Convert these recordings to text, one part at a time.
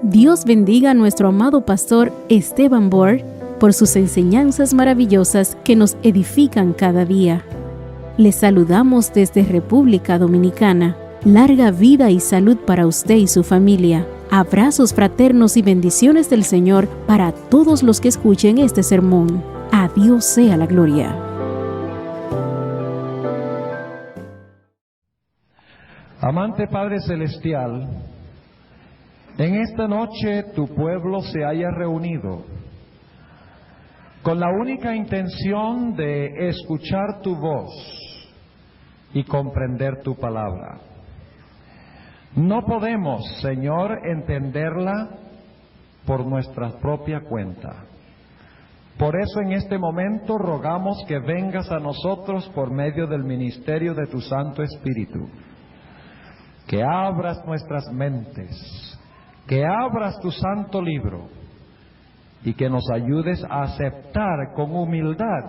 Dios bendiga a nuestro amado pastor Esteban Bohr por sus enseñanzas maravillosas que nos edifican cada día. Les saludamos desde República Dominicana. Larga vida y salud para usted y su familia. Abrazos fraternos y bendiciones del Señor para todos los que escuchen este sermón. A Dios sea la gloria. Amante Padre Celestial, en esta noche tu pueblo se haya reunido con la única intención de escuchar tu voz y comprender tu palabra. No podemos, Señor, entenderla por nuestra propia cuenta. Por eso en este momento rogamos que vengas a nosotros por medio del ministerio de tu Santo Espíritu, que abras nuestras mentes, que abras tu santo libro y que nos ayudes a aceptar con humildad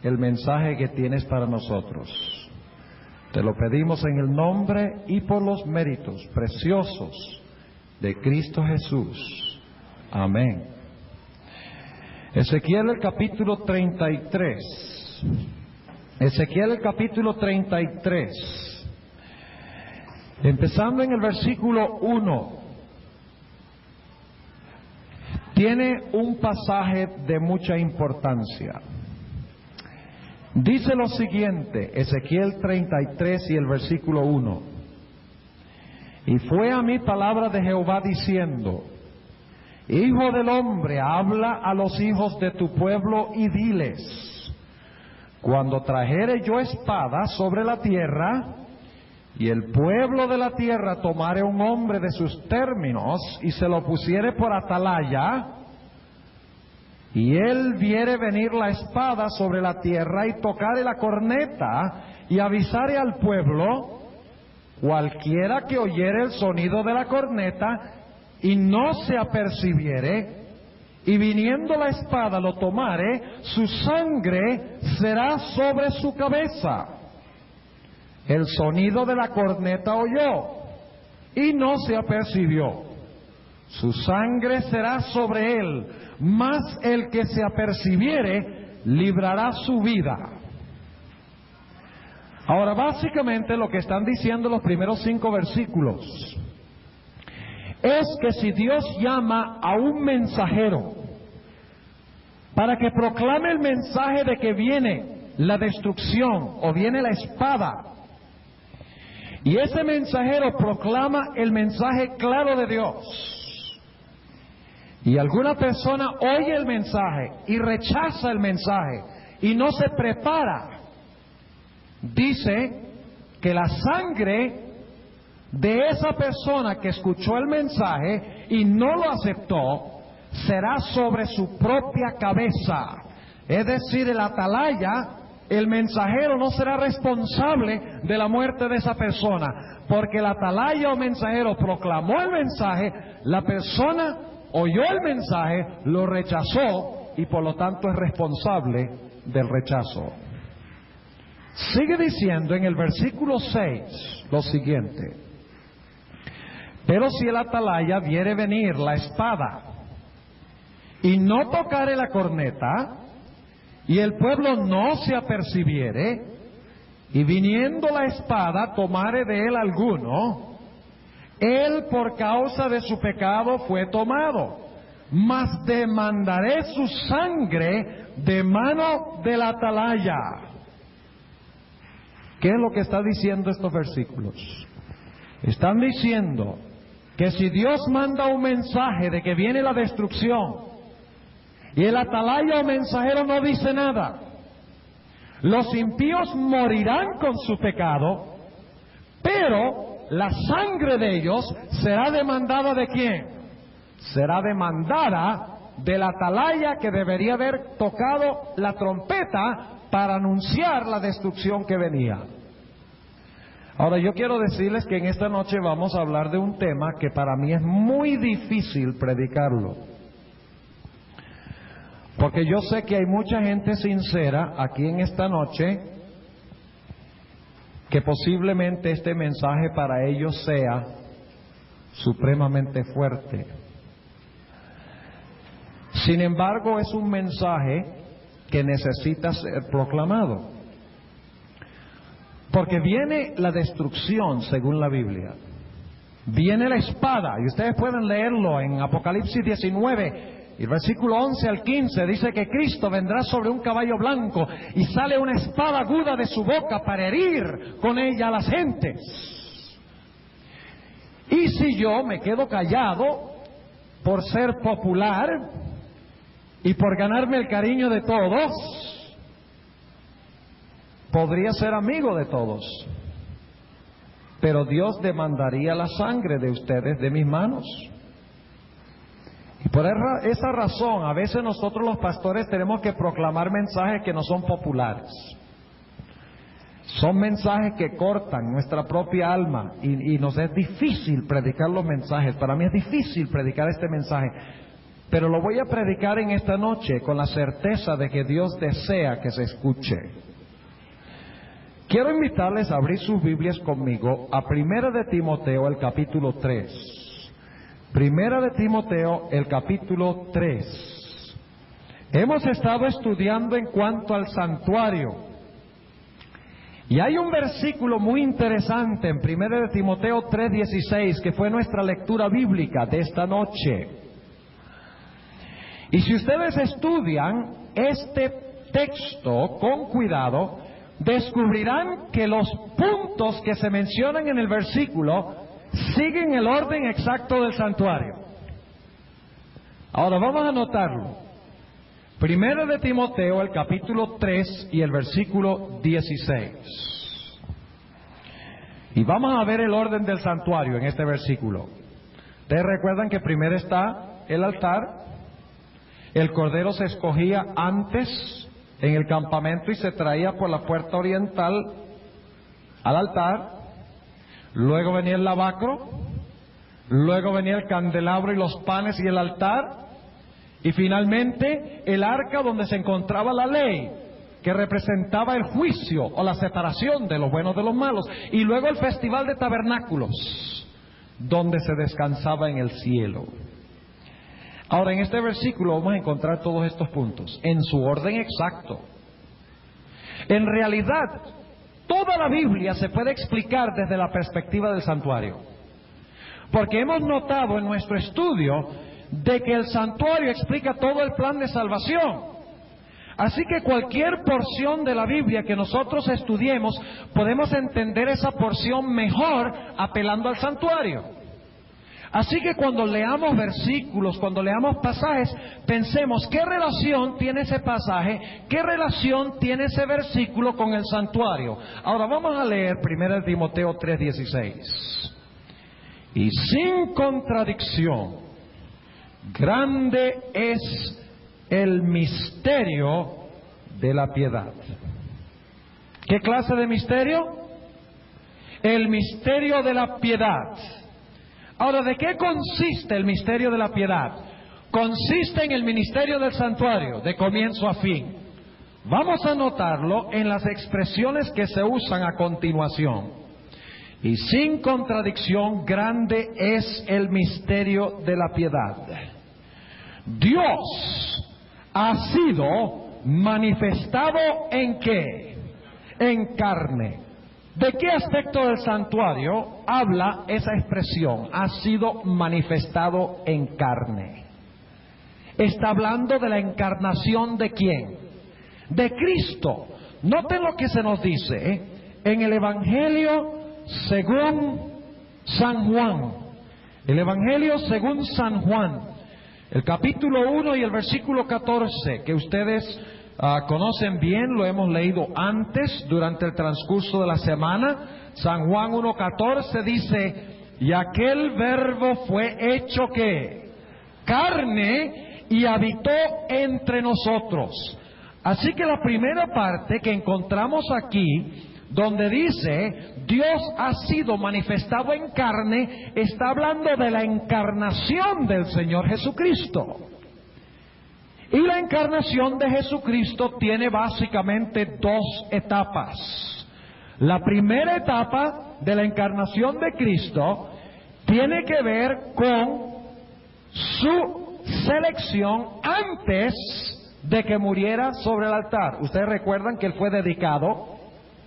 el mensaje que tienes para nosotros. Te lo pedimos en el nombre y por los méritos preciosos de Cristo Jesús. Amén. Ezequiel el capítulo 33. Ezequiel el capítulo 33. Empezando en el versículo 1. Tiene un pasaje de mucha importancia. Dice lo siguiente, Ezequiel 33 y el versículo 1. Y fue a mí palabra de Jehová diciendo: Hijo del hombre, habla a los hijos de tu pueblo y diles: Cuando trajere yo espada sobre la tierra, y el pueblo de la tierra tomare un hombre de sus términos y se lo pusiere por atalaya, y él viere venir la espada sobre la tierra y tocare la corneta y avisare al pueblo, cualquiera que oyere el sonido de la corneta y no se apercibiere, y viniendo la espada lo tomare, su sangre será sobre su cabeza. El sonido de la corneta oyó y no se apercibió. Su sangre será sobre él, mas el que se apercibiere librará su vida. Ahora, básicamente lo que están diciendo los primeros 5 versículos es que si Dios llama a un mensajero para que proclame el mensaje de que viene la destrucción o viene la espada, y ese mensajero proclama el mensaje claro de Dios, y alguna persona oye el mensaje y rechaza el mensaje y no se prepara, dice que la sangre de esa persona que escuchó el mensaje y no lo aceptó será sobre su propia cabeza. Es decir, el atalaya, el mensajero, no será responsable de la muerte de esa persona, porque el atalaya o mensajero proclamó el mensaje, la persona oyó el mensaje, lo rechazó y por lo tanto es responsable del rechazo. Sigue diciendo en el versículo 6 lo siguiente: Pero si el atalaya viere venir la espada y no tocare la corneta, y el pueblo no se apercibiere, y viniendo la espada tomare de él alguno, él por causa de su pecado fue tomado, mas demandaré su sangre de mano del atalaya. ¿Qué es lo que está diciendo estos versículos? Están diciendo que si Dios manda un mensaje de que viene la destrucción, y el atalaya o mensajero no dice nada, los impíos morirán con su pecado, pero la sangre de ellos será demandada ¿de quién? Será demandada del atalaya, que debería haber tocado la trompeta para anunciar la destrucción que venía. Ahora, yo quiero decirles que en esta noche vamos a hablar de un tema que para mí es muy difícil predicarlo, porque yo sé que hay mucha gente sincera aquí en esta noche que posiblemente este mensaje para ellos sea supremamente fuerte. Sin embargo, es un mensaje que necesita ser proclamado, porque viene la destrucción según la Biblia, viene la espada, y ustedes pueden leerlo en Apocalipsis 19, y el versículo 11 al 15 dice que Cristo vendrá sobre un caballo blanco y sale una espada aguda de su boca para herir con ella a las gentes. Y si yo me quedo callado por ser popular y por ganarme el cariño de todos, podría ser amigo de todos, pero Dios demandaría la sangre de ustedes de mis manos. Y por esa razón, a veces nosotros los pastores tenemos que proclamar mensajes que no son populares. Son mensajes que cortan nuestra propia alma y nos es difícil predicar los mensajes. Para mí es difícil predicar este mensaje, pero lo voy a predicar en esta noche con la certeza de que Dios desea que se escuche. Quiero invitarles a abrir sus Biblias conmigo a 1 de Timoteo, el capítulo 3. 1 de Timoteo, el capítulo 3. Hemos estado estudiando en cuanto al santuario. Y hay un versículo muy interesante en 1 de Timoteo 3:16, que fue nuestra lectura bíblica de esta noche. Y si ustedes estudian este texto con cuidado, descubrirán que los puntos que se mencionan en el versículo siguen el orden exacto del santuario. Ahora vamos a anotarlo. 1 de Timoteo, el capítulo 3 y el versículo 16. Y vamos a ver el orden del santuario en este versículo. Ustedes recuerdan que primero está el altar. El cordero se escogía antes en el campamento y se traía por la puerta oriental al altar. Luego venía el lavacro, luego venía el candelabro y los panes y el altar, y finalmente el arca donde se encontraba la ley, que representaba el juicio o la separación de los buenos de los malos, y luego el festival de tabernáculos, donde se descansaba en el cielo. Ahora, en este versículo vamos a encontrar todos estos puntos en su orden exacto. En realidad, toda la Biblia se puede explicar desde la perspectiva del santuario, porque hemos notado en nuestro estudio de que el santuario explica todo el plan de salvación. Así que cualquier porción de la Biblia que nosotros estudiemos, podemos entender esa porción mejor apelando al santuario. Así que cuando leamos versículos, cuando leamos pasajes, pensemos qué relación tiene ese pasaje, qué relación tiene ese versículo con el santuario. Ahora vamos a leer 1 Timoteo 3:16. Y sin contradicción, grande es el misterio de la piedad. ¿Qué clase de misterio? El misterio de la piedad. Ahora, ¿de qué consiste el misterio de la piedad? Consiste en el ministerio del santuario, de comienzo a fin. Vamos a notarlo en las expresiones que se usan a continuación. Y sin contradicción, grande es el misterio de la piedad. Dios ha sido manifestado ¿en qué? En carne. ¿De qué aspecto del santuario habla esa expresión? Ha sido manifestado en carne. Está hablando de la encarnación ¿de quién? De Cristo. Noten lo que se nos dice en el Evangelio según San Juan. El Evangelio según San Juan, el capítulo 1 y el versículo 14, que ustedes conocen bien, lo hemos leído antes durante el transcurso de la semana. San Juan 1:14 dice: y aquel verbo fue hecho ¿qué? Carne y habitó entre nosotros. Así que la primera parte que encontramos aquí, donde dice Dios ha sido manifestado en carne, está hablando de la encarnación del Señor Jesucristo. Y la encarnación de Jesucristo tiene básicamente dos etapas. La primera etapa de la encarnación de Cristo tiene que ver con su selección antes de que muriera sobre el altar. Ustedes recuerdan que él fue dedicado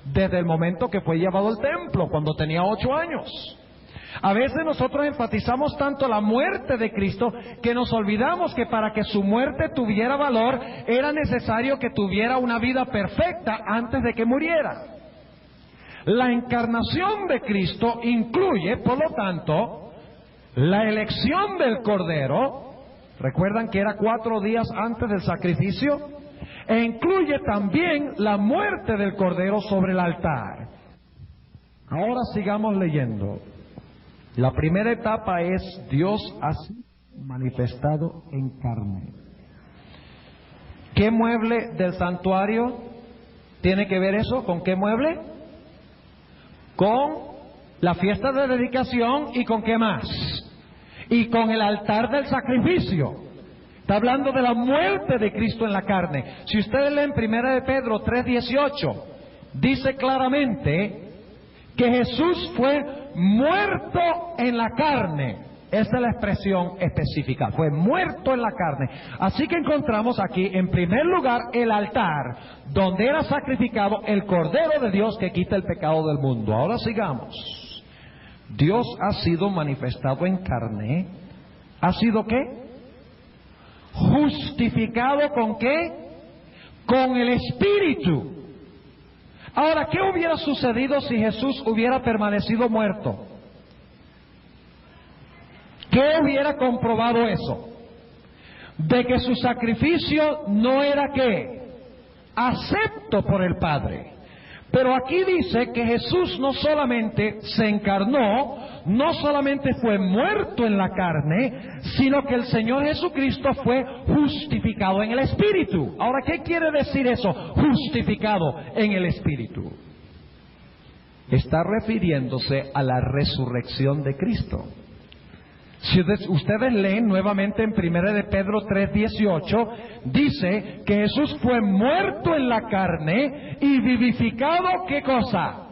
desde el momento que fue llevado al templo, cuando tenía 8 años. A veces nosotros enfatizamos tanto la muerte de Cristo que nos olvidamos que para que su muerte tuviera valor era necesario que tuviera una vida perfecta antes de que muriera. La encarnación de Cristo incluye, por lo tanto, la elección del Cordero. ¿Recuerdan que era 4 días antes del sacrificio? E incluye también la muerte del Cordero sobre el altar. Ahora sigamos leyendo. La primera etapa es Dios así manifestado en carne. ¿Qué mueble del santuario tiene que ver eso? ¿Con qué mueble? Con la fiesta de dedicación y con qué más. Y con el altar del sacrificio. Está hablando de la muerte de Cristo en la carne. Si ustedes leen 1 de Pedro 3:18, dice claramente que Jesús fue muerto en la carne. Esa es la expresión específica, fue muerto en la carne. Así que encontramos aquí, en primer lugar, el altar, donde era sacrificado el Cordero de Dios que quita el pecado del mundo. Ahora sigamos. Dios ha sido manifestado en carne. ¿Ha sido qué? Justificado ¿con qué? Con el Espíritu. Ahora, ¿qué hubiera sucedido si Jesús hubiera permanecido muerto? ¿Qué hubiera comprobado eso? De que su sacrificio no era ¿qué? Acepto por el Padre. Pero aquí dice que Jesús no solamente se encarnó, no solamente fue muerto en la carne, sino que el Señor Jesucristo fue justificado en el Espíritu. Ahora, ¿qué quiere decir eso? Justificado en el Espíritu. Está refiriéndose a la resurrección de Cristo. Si ustedes leen nuevamente en 1 de Pedro 3:18, dice que Jesús fue muerto en la carne y vivificado, ¿qué cosa?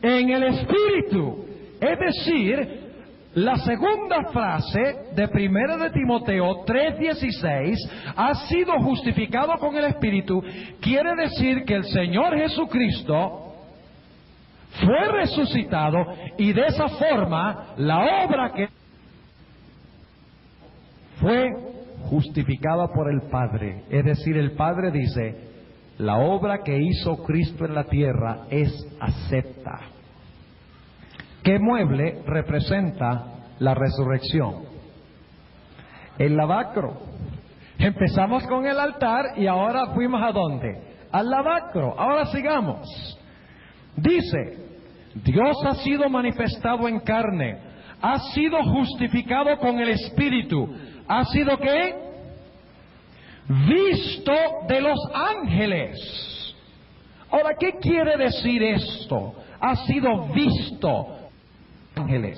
En el Espíritu. Es decir, la segunda frase de 1 de Timoteo 3:16, ha sido justificado con el Espíritu, quiere decir que el Señor Jesucristo fue resucitado y de esa forma la obra que fue justificada por el Padre. Es decir, el Padre dice, la obra que hizo Cristo en la tierra es acepta. ¿Qué mueble representa la resurrección? El lavacro. Empezamos con el altar y ahora fuimos ¿a dónde? Al lavacro. Ahora sigamos. Dice, Dios ha sido manifestado en carne, ha sido justificado con el Espíritu, ha sido ¿qué? Visto de los ángeles. Ahora, ¿qué quiere decir esto? Ha sido visto ángeles.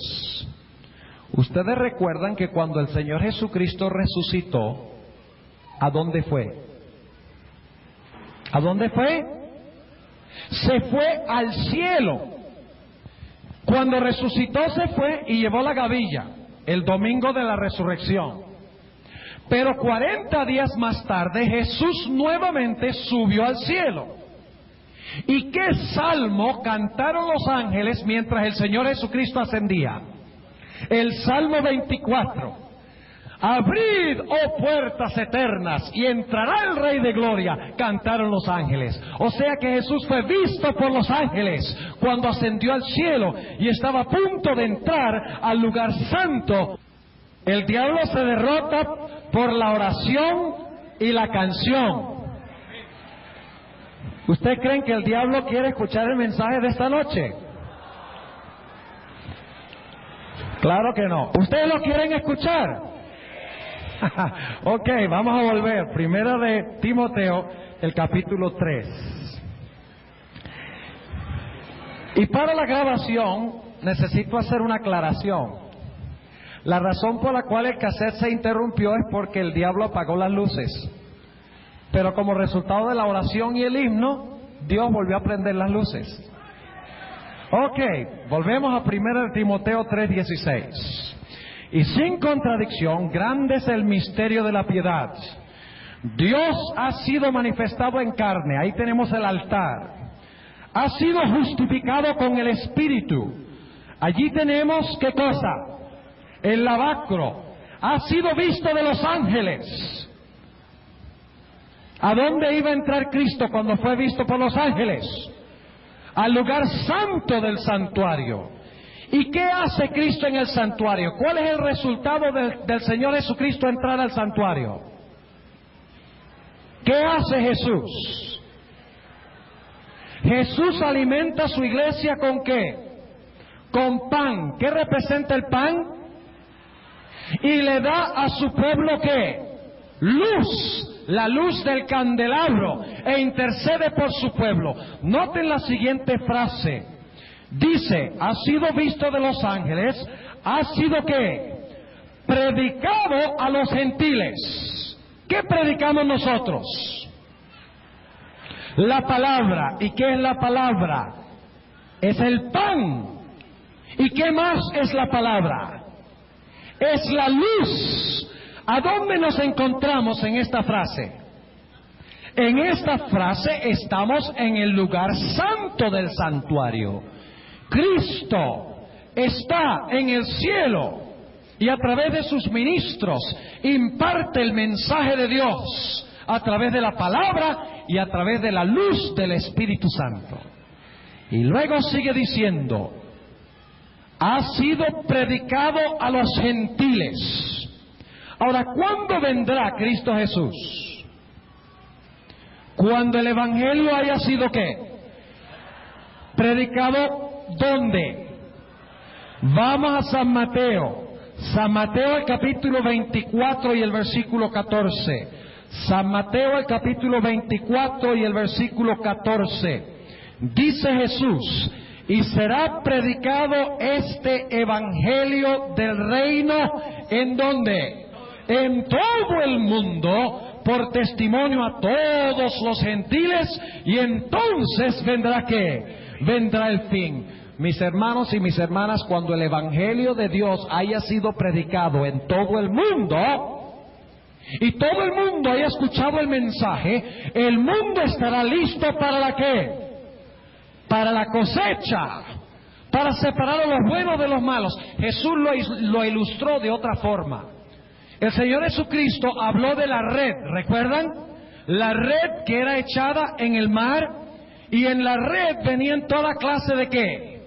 Ustedes recuerdan que cuando el Señor Jesucristo resucitó, ¿a dónde fue? ¿A dónde fue? Se fue al cielo. Cuando resucitó se fue y llevó la gavilla, el domingo de la resurrección. Pero 40 días más tarde Jesús nuevamente subió al cielo. ¿Y qué salmo cantaron los ángeles mientras el Señor Jesucristo ascendía? El Salmo 24. Abrid, oh puertas eternas, y entrará el Rey de Gloria, cantaron los ángeles. O sea que Jesús fue visto por los ángeles cuando ascendió al cielo y estaba a punto de entrar al lugar santo. El diablo se derrota por la oración y la canción. ¿Usted creen que el diablo quiere escuchar el mensaje de esta noche? Claro que no. ¿Ustedes lo quieren escuchar? Ok, vamos a volver. 1 de Timoteo, el capítulo 3. Y para la grabación necesito hacer una aclaración. La razón por la cual el cassette se interrumpió es porque el diablo apagó las luces. Pero como resultado de la oración y el himno, Dios volvió a prender las luces. Ok, volvemos a 1 Timoteo 3:16. Y sin contradicción, grande es el misterio de la piedad. Dios ha sido manifestado en carne, ahí tenemos el altar. Ha sido justificado con el Espíritu. Allí tenemos, ¿qué cosa? El lavacro. Ha sido visto de los ángeles. ¿A dónde iba a entrar Cristo cuando fue visto por los ángeles? Al lugar santo del santuario. ¿Y qué hace Cristo en el santuario? ¿Cuál es el resultado del Señor Jesucristo entrar al santuario? ¿Qué hace Jesús? Jesús alimenta a su iglesia ¿con qué? Con pan. ¿Qué representa el pan? Y le da a su pueblo ¿qué? Luz, la luz del candelabro, e intercede por su pueblo. Noten la siguiente frase. Dice, ha sido visto de los ángeles, ha sido ¿qué? Predicado a los gentiles. ¿Qué predicamos nosotros? La palabra. ¿Y qué es la palabra? Es el pan. ¿Y qué más es la palabra? Es la luz. ¿A dónde nos encontramos en esta frase? En esta frase estamos en el lugar santo del santuario. Cristo está en el cielo y a través de sus ministros imparte el mensaje de Dios a través de la palabra y a través de la luz del Espíritu Santo. Y luego sigue diciendo, ha sido predicado a los gentiles. Ahora, ¿cuándo vendrá Cristo Jesús? Cuando el Evangelio haya sido ¿qué? Predicado, ¿dónde? Vamos a San Mateo. San Mateo el capítulo 24 y el versículo 14. San Mateo el capítulo 24 y el versículo 14. Dice Jesús, y será predicado este evangelio del reino, ¿en dónde? En todo el mundo, por testimonio a todos los gentiles, y entonces vendrá ¿qué? Vendrá el fin. Mis hermanos y mis hermanas, cuando el evangelio de Dios haya sido predicado en todo el mundo, y todo el mundo haya escuchado el mensaje, el mundo estará listo para la ¿qué? Para la cosecha, para separar a los buenos de los malos. Jesús lo ilustró de otra forma. El Señor Jesucristo habló de la red, ¿recuerdan? La red que era echada en el mar, y en la red venían toda clase de ¿qué?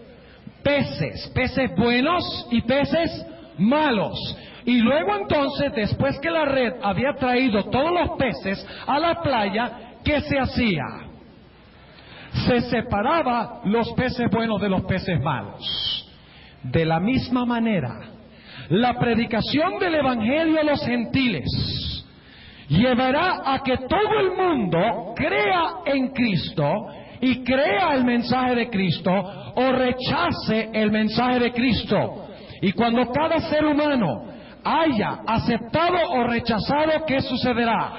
Peces, peces buenos y peces malos. Y luego entonces, después que la red había traído todos los peces a la playa, ¿qué se hacía? Se separaba los peces buenos de los peces malos. De la misma manera, la predicación del Evangelio a los gentiles llevará a que todo el mundo crea en Cristo y crea el mensaje de Cristo o rechace el mensaje de Cristo. Y cuando cada ser humano haya aceptado o rechazado, ¿qué sucederá?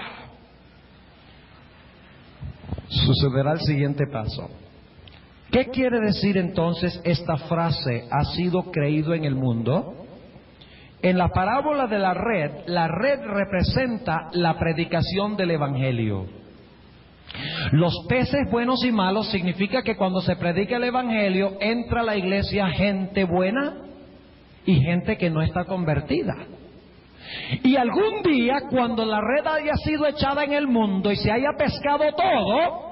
Sucederá el siguiente paso. ¿Qué quiere decir entonces esta frase, ha sido creído en el mundo? En la parábola de la red representa la predicación del Evangelio. Los peces buenos y malos significa que cuando se predica el Evangelio, entra a la iglesia gente buena y gente que no está convertida. Y algún día, cuando la red haya sido echada en el mundo y se haya pescado todo,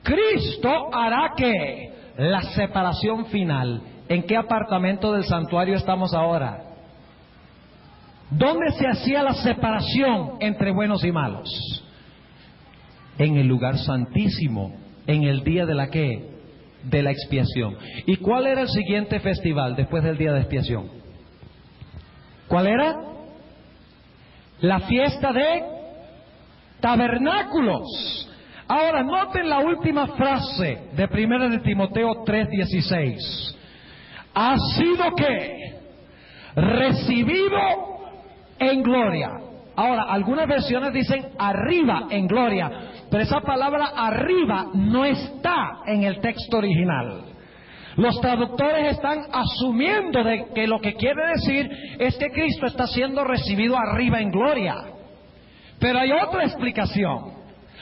Cristo hará que la separación final. ¿En qué apartamento del santuario estamos ahora? ¿Dónde se hacía la separación entre buenos y malos? En el lugar santísimo, en el día de la ¿qué? De la expiación. ¿Y cuál era el siguiente festival después del día de expiación? ¿Cuál era? La fiesta de tabernáculos. Ahora noten la última frase de 1 de Timoteo 3:16. Ha sido ¿qué? Recibido en gloria. Ahora, algunas versiones dicen arriba en gloria, pero esa palabra arriba no está en el texto original. Los traductores están asumiendo de que lo que quiere decir es que Cristo está siendo recibido arriba en gloria. Pero hay otra explicación,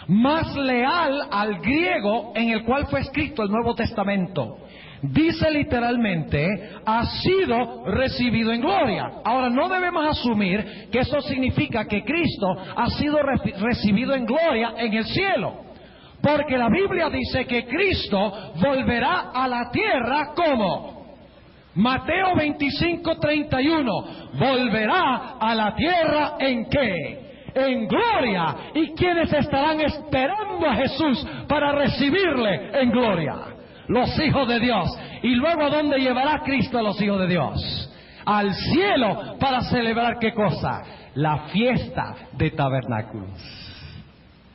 más leal al griego en el cual fue escrito el Nuevo Testamento. Dice literalmente, ha sido recibido en gloria. Ahora, no debemos asumir que eso significa que Cristo ha sido recibido en gloria en el cielo. Porque la Biblia dice que Cristo volverá a la tierra como Mateo 25:31, volverá a la tierra ¿en qué? En gloria. ¿Y quiénes estarán esperando a Jesús para recibirle en gloria? Los hijos de Dios. ¿Y luego a dónde llevará Cristo a los hijos de Dios? Al cielo, para celebrar ¿qué cosa? La fiesta de tabernáculos.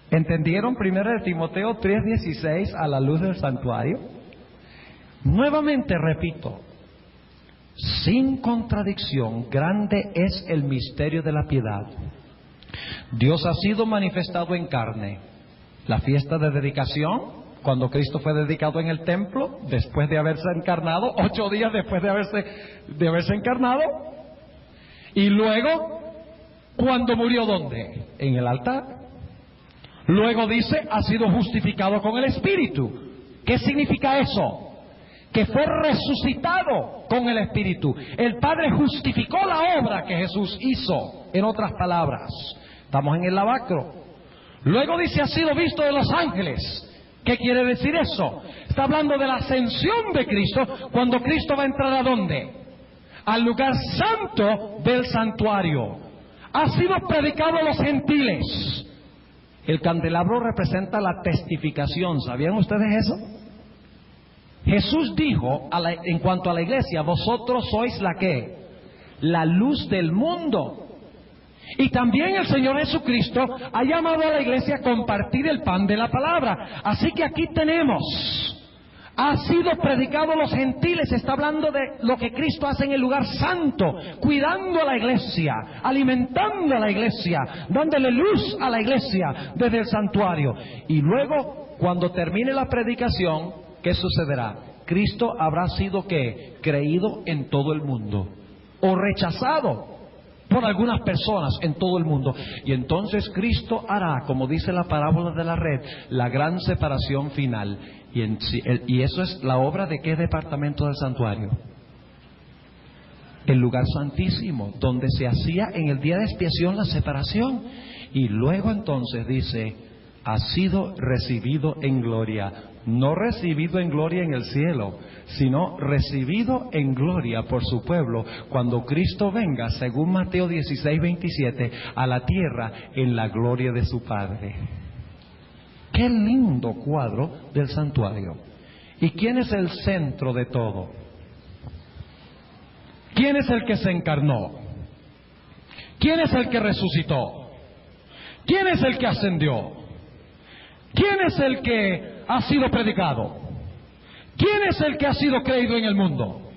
¿Entendieron 1 Timoteo 3:16 a la luz del santuario? Nuevamente repito, sin contradicción, grande es el misterio de la piedad. Dios ha sido manifestado en carne. La fiesta de dedicación, cuando Cristo fue dedicado en el templo, después de haberse encarnado, 8 días después de haberse encarnado. Y luego, cuando murió, ¿dónde? En el altar. Luego dice, ha sido justificado con el Espíritu. ¿Qué significa eso? Que fue resucitado con el Espíritu. El Padre justificó la obra que Jesús hizo. En otras palabras, estamos en el lavacro. Luego dice, ha sido visto de los ángeles. ¿Qué quiere decir eso? Está hablando de la ascensión de Cristo, cuando Cristo va a entrar ¿a dónde? Al lugar santo del santuario. Ha sido predicado a los gentiles. El candelabro representa la testificación. ¿Sabían ustedes eso? Jesús dijo en cuanto a la iglesia, vosotros sois la ¿qué? La luz del mundo. Y también el Señor Jesucristo ha llamado a la iglesia a compartir el pan de la palabra. Así que aquí tenemos, ha sido predicado a los gentiles. Está hablando de lo que Cristo hace en el lugar santo, cuidando a la iglesia, alimentando a la iglesia, dándole luz a la iglesia desde el santuario. Y luego, cuando termine la predicación, ¿qué sucederá? Cristo habrá sido ¿qué? Creído en todo el mundo, o rechazado por algunas personas en todo el mundo. Y entonces Cristo hará, como dice la parábola de la red, la gran separación final. Y eso es la obra de ¿qué departamento del santuario? El lugar santísimo, donde se hacía en el día de expiación la separación. Y luego entonces dice, ha sido recibido en gloria. No recibido en gloria en el cielo, sino recibido en gloria por su pueblo, cuando Cristo venga, según Mateo 16:27, a la tierra en la gloria de su Padre. ¡Qué lindo cuadro del santuario! ¿Y quién es el centro de todo? ¿Quién es el que se encarnó? ¿Quién es el que resucitó? ¿Quién es el que ascendió? ¿Quién es el que ha sido predicado? ¿Quién es el que ha sido creído en el mundo?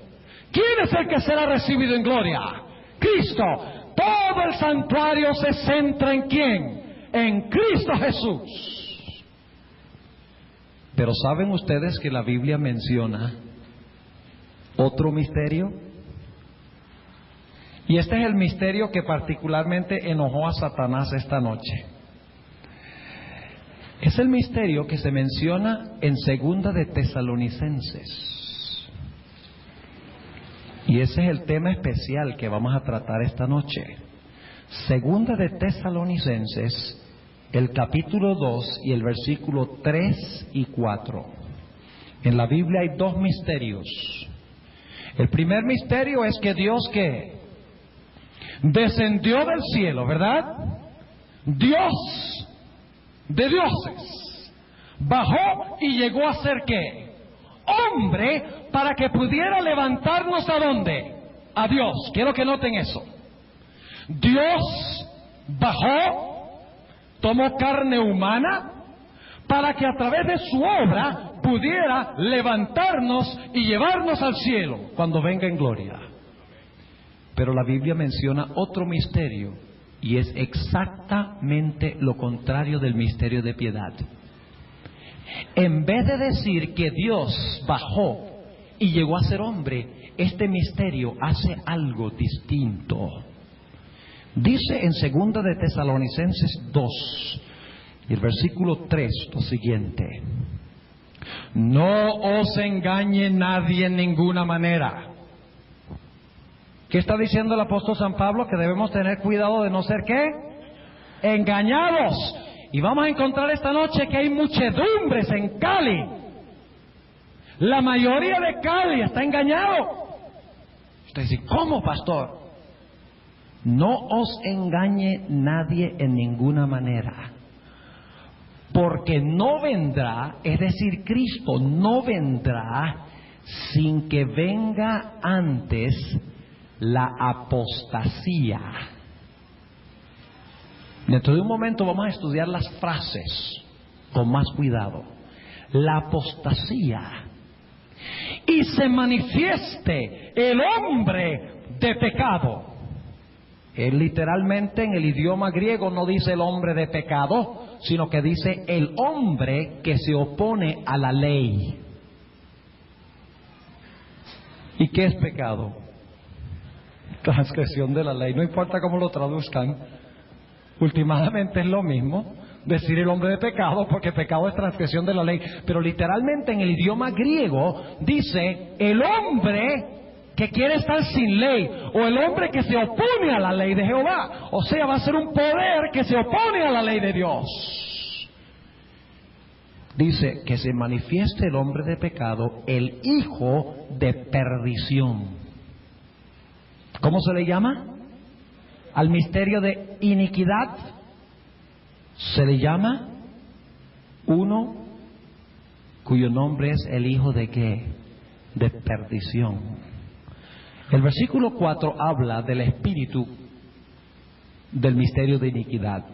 ¿Quién es el que será recibido en gloria? Cristo. Todo el santuario se centra ¿en quién? En Cristo Jesús. Pero ¿saben ustedes que la Biblia menciona otro misterio? Y este es el misterio que particularmente enojó a Satanás esta noche. Es el misterio que se menciona en 2 de Tesalonicenses. Y ese es el tema especial que vamos a tratar esta noche. 2 de Tesalonicenses, el capítulo 2 y el versículo 3 y 4. En la Biblia hay 2 misterios. El primer misterio es que Dios ¿qué? Descendió del cielo, ¿verdad? Dios de dioses bajó y llegó a ser ¿qué? Hombre, para que pudiera levantarnos ¿a dónde? A Dios. Quiero que noten eso. Dios bajó, tomó carne humana para que a través de su obra pudiera levantarnos y llevarnos al cielo cuando venga en gloria. Pero la Biblia menciona otro misterio, y es exactamente lo contrario del misterio de piedad. En vez de decir que Dios bajó y llegó a ser hombre, este misterio hace algo distinto. Dice en 2 de Tesalonicenses 2, el versículo 3, lo siguiente: no os engañe nadie en ninguna manera. ¿Qué está diciendo el apóstol San Pablo? Que debemos tener cuidado de no ser ¿qué? Engañados. Y vamos a encontrar esta noche que hay muchedumbres en Cali. La mayoría de Cali está engañado. Usted dice, ¿cómo, pastor? No os engañe nadie en ninguna manera, porque no vendrá, es decir, Cristo no vendrá sin que venga antes la apostasía. Dentro de un momento vamos a estudiar las frases con más cuidado. La apostasía. Y se manifieste el hombre de pecado. Él literalmente en el idioma griego no dice el hombre de pecado, sino que dice el hombre que se opone a la ley. ¿Y qué es pecado? Transgresión de la ley. No importa cómo lo traduzcan, últimamente es lo mismo decir el hombre de pecado, porque pecado es transgresión de la ley. Pero literalmente en el idioma griego dice el hombre que quiere estar sin ley, o el hombre que se opone a la ley de Jehová. O sea, va a ser un poder que se opone a la ley de Dios. Dice que se manifieste el hombre de pecado, el hijo de perdición. ¿Cómo se le llama? Al misterio de iniquidad se le llama uno cuyo nombre es el hijo de ¿qué? De perdición. El versículo 4 habla del espíritu del misterio de iniquidad.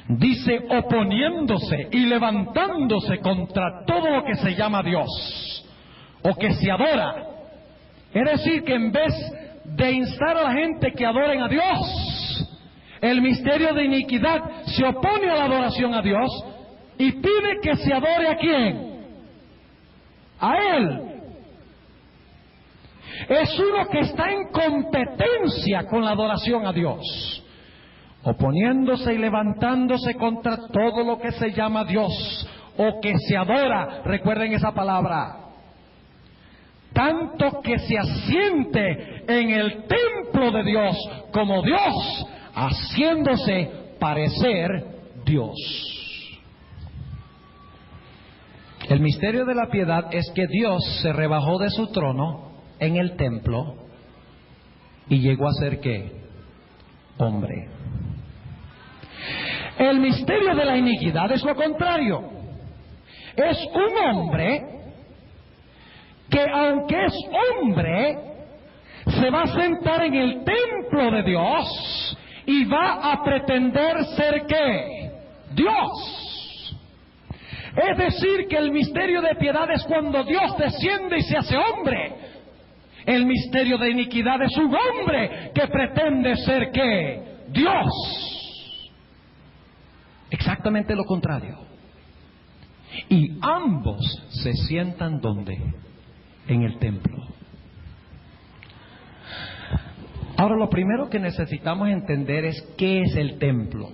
Dice, oponiéndose y levantándose contra todo lo que se llama Dios o que se adora. Es decir, que en vez de instar a la gente que adoren a Dios, el misterio de iniquidad se opone a la adoración a Dios y pide que se adore ¿a quién? A Él. Es uno que está en competencia con la adoración a Dios, oponiéndose y levantándose contra todo lo que se llama Dios o que se adora. Recuerden esa palabra. Tanto que se asiente en el templo de Dios como Dios, haciéndose parecer Dios. El misterio de la piedad es que Dios se rebajó de su trono en el templo y llegó a ser ¿qué? Hombre. El misterio de la iniquidad es lo contrario. Es un hombre que, aunque es hombre, se va a sentar en el templo de Dios y va a pretender ser ¿qué? Dios. Es decir, que el misterio de piedad es cuando Dios desciende y se hace hombre. El misterio de iniquidad es un hombre que pretende ser ¿qué? Dios. Exactamente lo contrario. Y ambos se sientan ¿dónde? En el templo. Ahora, lo primero que necesitamos entender es ¿qué es el templo?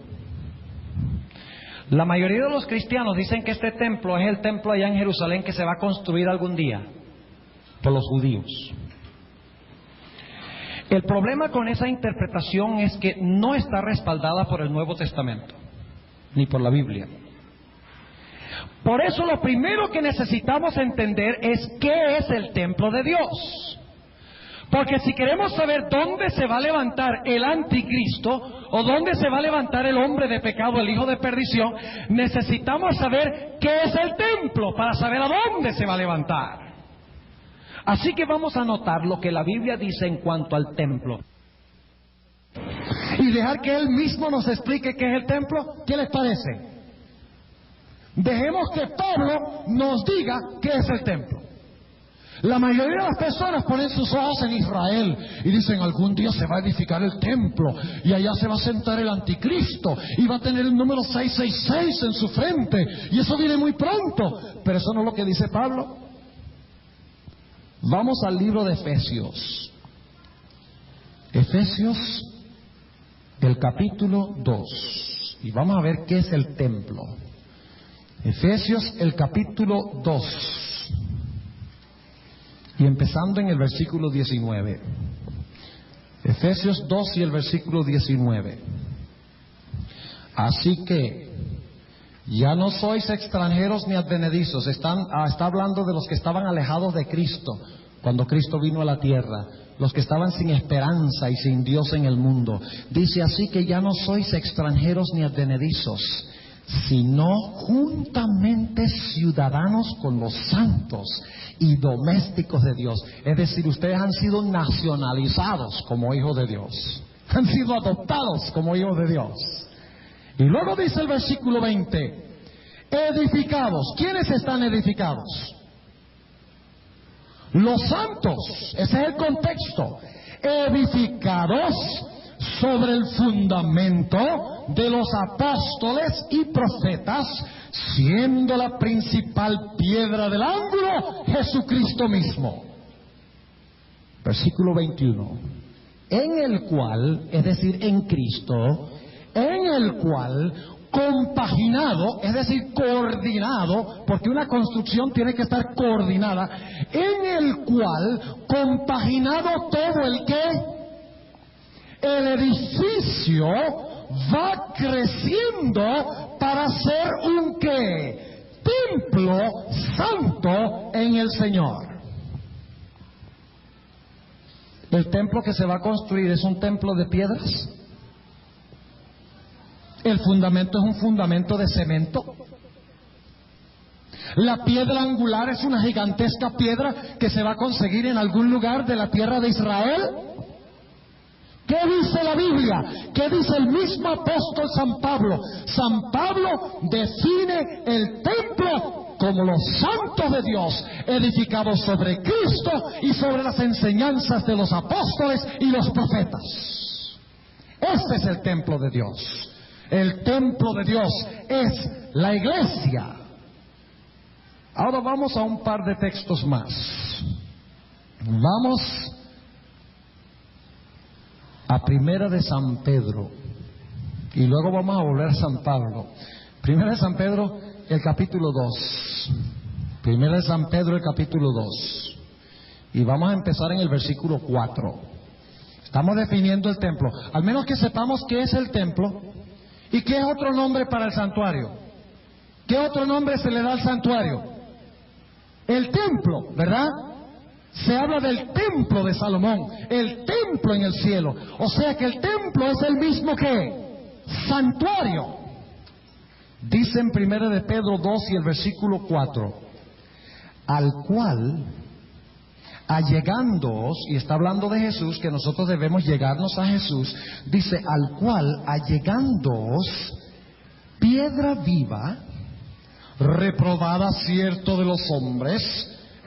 La mayoría de los cristianos dicen que este templo es el templo allá en Jerusalén que se va a construir algún día por los judíos. El problema con esa interpretación es que no está respaldada por el Nuevo Testamento, ni por la Biblia. Por eso lo primero que necesitamos entender es qué es el templo de Dios. Porque si queremos saber dónde se va a levantar el anticristo o dónde se va a levantar el hombre de pecado, el hijo de perdición, necesitamos saber qué es el templo para saber a dónde se va a levantar. Así que vamos a notar lo que la Biblia dice en cuanto al templo. Y dejar que Él mismo nos explique qué es el templo. ¿Qué les parece? Dejemos que Pablo nos diga qué es el templo. La mayoría de las personas ponen sus ojos en Israel y dicen, algún día se va a edificar el templo y allá se va a sentar el anticristo y va a tener el número 666 en su frente y eso viene muy pronto. Pero eso no es lo que dice Pablo. Vamos al libro de Efesios. Efesios, el capítulo 2. Y vamos a ver qué es el templo. Efesios, el capítulo 2. Y empezando en el versículo 19. Efesios 2 y el versículo 19. Así que ya no sois extranjeros ni advenedizos. Está hablando de los que estaban alejados de Cristo cuando Cristo vino a la tierra, los que estaban sin esperanza y sin Dios en el mundo. Dice, así que ya no sois extranjeros ni advenedizos, sino juntamente ciudadanos con los santos y domésticos de Dios. Es decir, ustedes han sido nacionalizados como hijos de Dios, han sido adoptados como hijos de Dios. Y luego dice el versículo 20, edificados. ¿Quiénes están edificados? Los santos. Ese es el contexto. Edificados sobre el fundamento de los apóstoles y profetas, siendo la principal piedra del ángulo Jesucristo mismo. Versículo 21. En el cual, es decir, en Cristo, en el cual, compaginado, es decir, coordinado, porque una construcción tiene que estar coordinada, en el cual, compaginado todo el edificio va creciendo para ser un templo santo en el Señor. El templo que se va a construir es un templo de piedras. El fundamento es un fundamento de cemento. La piedra angular es una gigantesca piedra que se va a conseguir en algún lugar de la tierra de Israel. ¿Qué dice la Biblia? ¿Qué dice el mismo apóstol San Pablo? San Pablo define el templo como los santos de Dios, edificados sobre Cristo y sobre las enseñanzas de los apóstoles y los profetas. Este es el templo de Dios. El templo de Dios es la iglesia. Ahora vamos a un par de textos más. Vamos a Primera de San Pedro y luego vamos a volver a San Pablo. Primera de San Pedro, el capítulo 2. Primera de San Pedro, el capítulo 2. Y vamos a empezar en el versículo 4. Estamos definiendo el templo. Al menos que sepamos qué es el templo y qué es otro nombre para el santuario. ¿Qué otro nombre se le da al santuario? El templo, ¿verdad? Se habla del templo de Salomón, el templo en el cielo. O sea que el templo es el mismo que santuario. Dice en Primera de Pedro 2 y el versículo 4, al cual allegándoos, y está hablando de Jesús, que nosotros debemos llegarnos a Jesús, dice, al cual allegándoos, piedra viva, reprobada cierto de los hombres,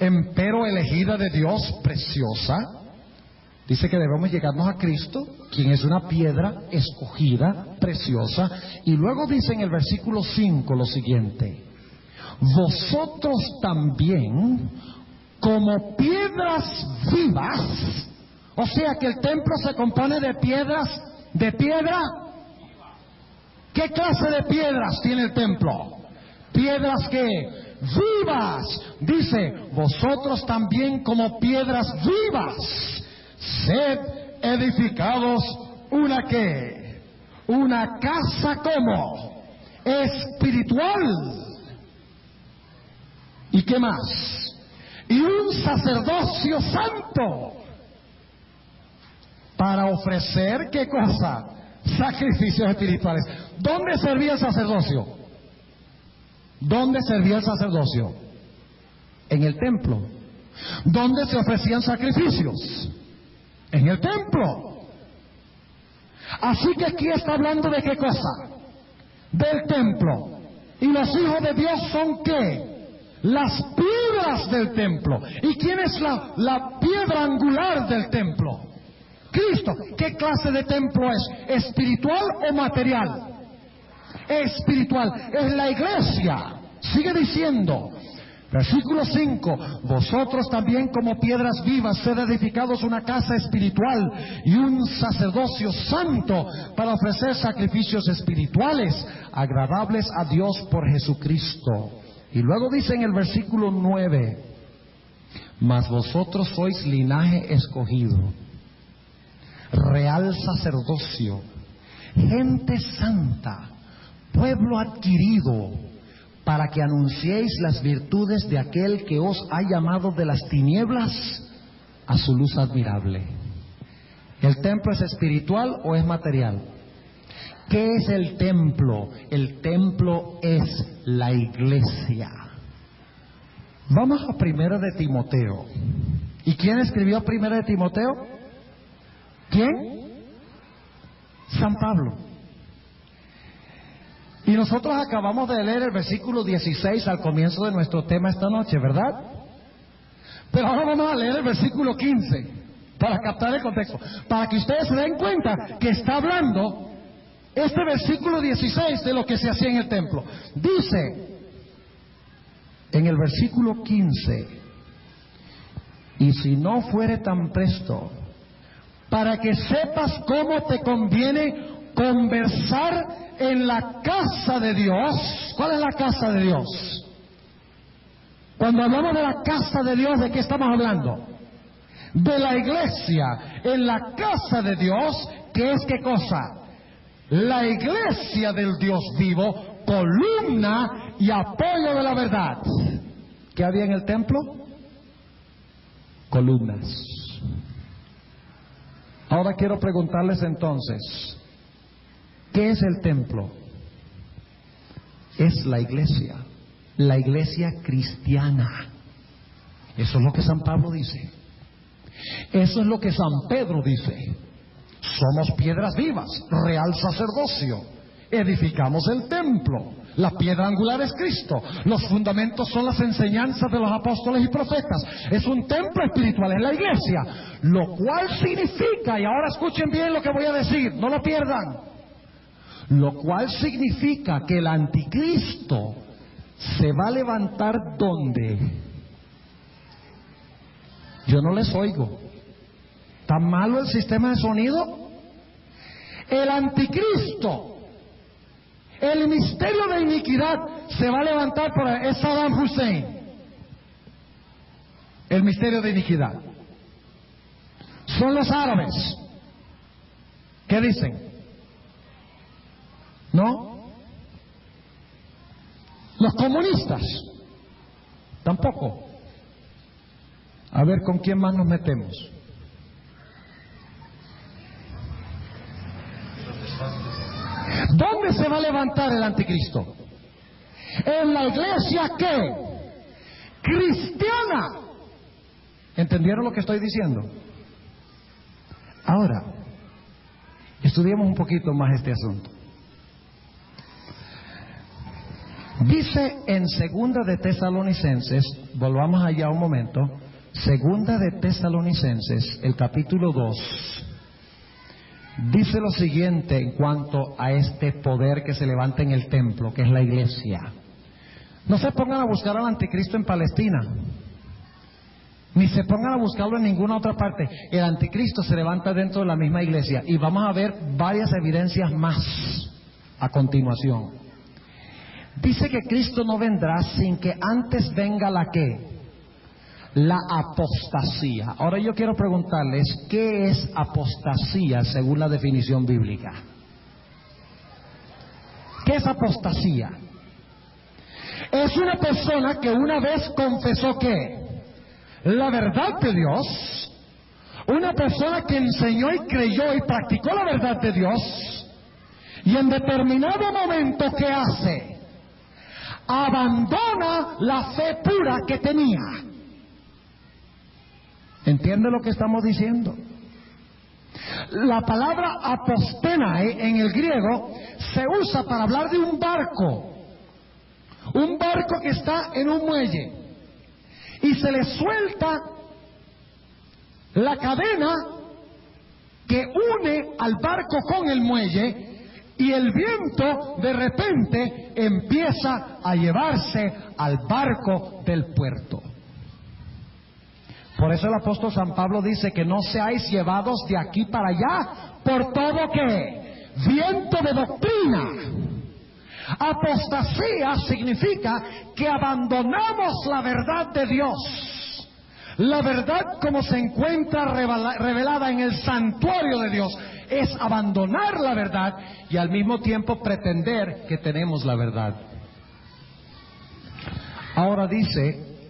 empero elegida de Dios, preciosa. Dice que debemos llegarnos a Cristo, quien es una piedra escogida, preciosa. Y luego dice en el versículo 5 lo siguiente, vosotros también, como piedras vivas. O sea que el templo se compone de piedras, de piedra. ¿Qué clase de piedras tiene el templo? Piedras que vivas. Dice, vosotros también como piedras vivas, sed edificados una casa como espiritual. ¿Y qué más? Y un sacerdocio santo para ofrecer, ¿qué cosa? Sacrificios espirituales. ¿Dónde servía el sacerdocio? ¿Dónde servía el sacerdocio? En el templo. ¿Dónde se ofrecían sacrificios? En el templo. Así que aquí está hablando de qué cosa? Del templo. Y los hijos de Dios son ¿qué? Las piedras del templo. ¿Y quién es la piedra angular del templo? Cristo. ¿Qué clase de templo es? ¿Espiritual o material? Espiritual. Es la iglesia. Sigue diciendo, Versículo 5, vosotros también como piedras vivas sed edificados una casa espiritual y un sacerdocio santo para ofrecer sacrificios espirituales agradables a Dios por Jesucristo. Y luego dice en el versículo 9, mas vosotros sois linaje escogido, real sacerdocio, gente santa, pueblo adquirido, para que anunciéis las virtudes de aquel que os ha llamado de las tinieblas a su luz admirable. ¿El templo es espiritual o es material? ¿Qué es el templo? El templo es la iglesia. Vamos a 1 de Timoteo. ¿Y quién escribió 1 de Timoteo? ¿Quién? San Pablo. Y nosotros acabamos de leer el versículo 16 al comienzo de nuestro tema esta noche, ¿verdad? Pero ahora vamos a leer el versículo 15 para captar el contexto, para que ustedes se den cuenta que está hablando este versículo 16 de lo que se hacía en el templo. Dice en el versículo 15, y si no fuere tan presto, para que sepas cómo te conviene conversar en la casa de Dios. ¿Cuál es la casa de Dios? Cuando hablamos de la casa de Dios, ¿de qué estamos hablando? De la iglesia. En la casa de Dios, ¿qué es qué cosa? La iglesia del Dios vivo, columna y apoyo de la verdad. ¿Qué había en el templo? Columnas. Ahora quiero preguntarles entonces, ¿qué es el templo? Es la iglesia cristiana. Eso es lo que San Pablo dice. Eso es lo que San Pedro dice. Somos piedras vivas, real sacerdocio. Edificamos el templo. La piedra angular es Cristo. Los fundamentos son las enseñanzas de los apóstoles y profetas. Es un templo espiritual, es la iglesia. Lo cual significa, y ahora escuchen bien lo que voy a decir, no lo pierdan. Lo cual significa que el anticristo se va a levantar ¿dónde? Yo no les oigo. ¿Está malo el sistema de sonido? El anticristo, el misterio de iniquidad se va a levantar por es Saddam Hussein. El misterio de iniquidad. Son los árabes. ¿Qué dicen? ¿No? Los comunistas. Tampoco. A ver con quién más nos metemos. ¿Dónde se va a levantar el anticristo? En la iglesia ¿qué? Cristiana. ¿Entendieron lo que estoy diciendo? Ahora, estudiemos un poquito más este asunto. Dice en Segunda de Tesalonicenses, volvamos allá un momento, Segunda de Tesalonicenses, el capítulo 2, dice lo siguiente en cuanto a este poder que se levanta en el templo, que es la iglesia. No se pongan a buscar al anticristo en Palestina, ni se pongan a buscarlo en ninguna otra parte. El anticristo se levanta dentro de la misma iglesia, y vamos a ver varias evidencias más a continuación. Dice que Cristo no vendrá sin que antes venga la ¿qué? La apostasía. Ahora yo quiero preguntarles, ¿qué es apostasía según la definición bíblica? ¿Qué es apostasía? Es una persona que una vez confesó ¿qué? La verdad de Dios, una persona que enseñó y creyó y practicó la verdad de Dios, y en determinado momento ¿qué hace? Abandona la fe pura que tenía. ¿Entiende lo que estamos diciendo? La palabra apostenae en el griego se usa para hablar de un barco que está en un muelle y se le suelta la cadena que une al barco con el muelle, y el viento de repente empieza a llevarse al barco del puerto. Por eso el apóstol San Pablo dice que no seáis llevados de aquí para allá por todo que viento de doctrina. Apostasía significa que abandonamos la verdad de Dios, la verdad como se encuentra revelada en el santuario de Dios. Es abandonar la verdad y al mismo tiempo pretender que tenemos la verdad. Ahora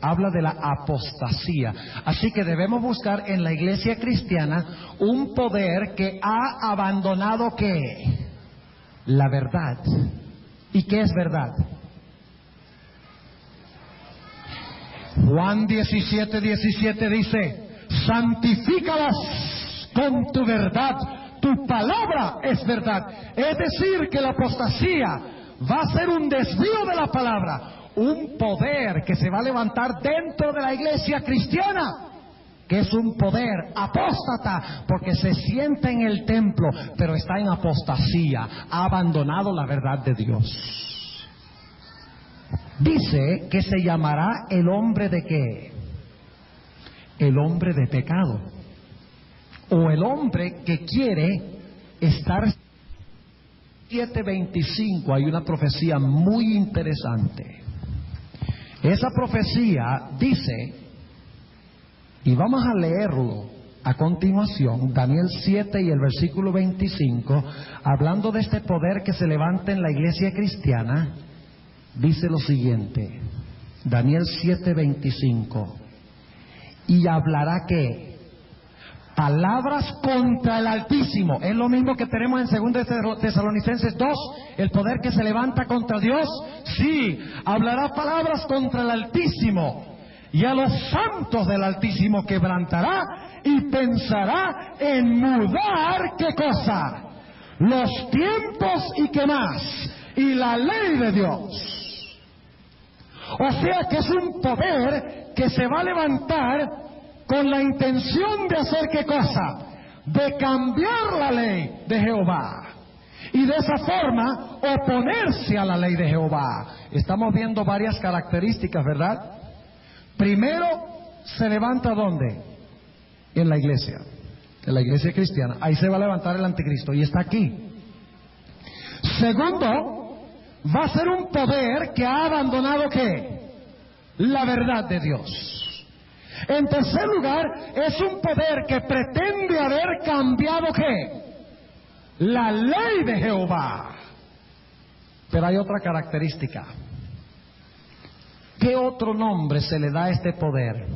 habla de la apostasía. Así que debemos buscar en la iglesia cristiana un poder que ha abandonado ¿qué? La verdad. ¿Y qué es verdad? Juan 17:17 dice: santifícalas con tu verdad, tu palabra es verdad. Es decir, que la apostasía va a ser un desvío de la palabra, un poder que se va a levantar dentro de la iglesia cristiana, que es un poder apóstata, porque se sienta en el templo, pero está en apostasía, ha abandonado la verdad de Dios. Dice que se llamará el hombre de ¿qué? El hombre de pecado, o el hombre que quiere estar. 7:25 hay una profecía muy interesante. Esa profecía dice, y vamos a leerlo a continuación, Daniel 7 y el versículo 25, hablando de este poder que se levanta en la iglesia cristiana, dice lo siguiente, Daniel 7:25, y hablará ¿qué? Palabras contra el Altísimo. Es lo mismo que tenemos en 2 Tesalonicenses 2, el poder que se levanta contra Dios. Sí, hablará palabras contra el Altísimo, y a los santos del Altísimo quebrantará, y pensará en mudar ¿qué cosa? Los tiempos y qué más, y la ley de Dios. O sea que es un poder que se va a levantar con la intención de hacer ¿qué cosa? De cambiar la ley de Jehová, y de esa forma oponerse a la ley de Jehová. Estamos viendo varias características, ¿verdad? Primero, se levanta ¿dónde? En la iglesia cristiana. Ahí se va a levantar el anticristo, y está aquí. Segundo, va a ser un poder que ha abandonado ¿qué? La verdad de Dios. En tercer lugar, es un poder que pretende haber cambiado ¿qué? La ley de Jehová. Pero hay otra característica. ¿Qué otro nombre se le da a este poder?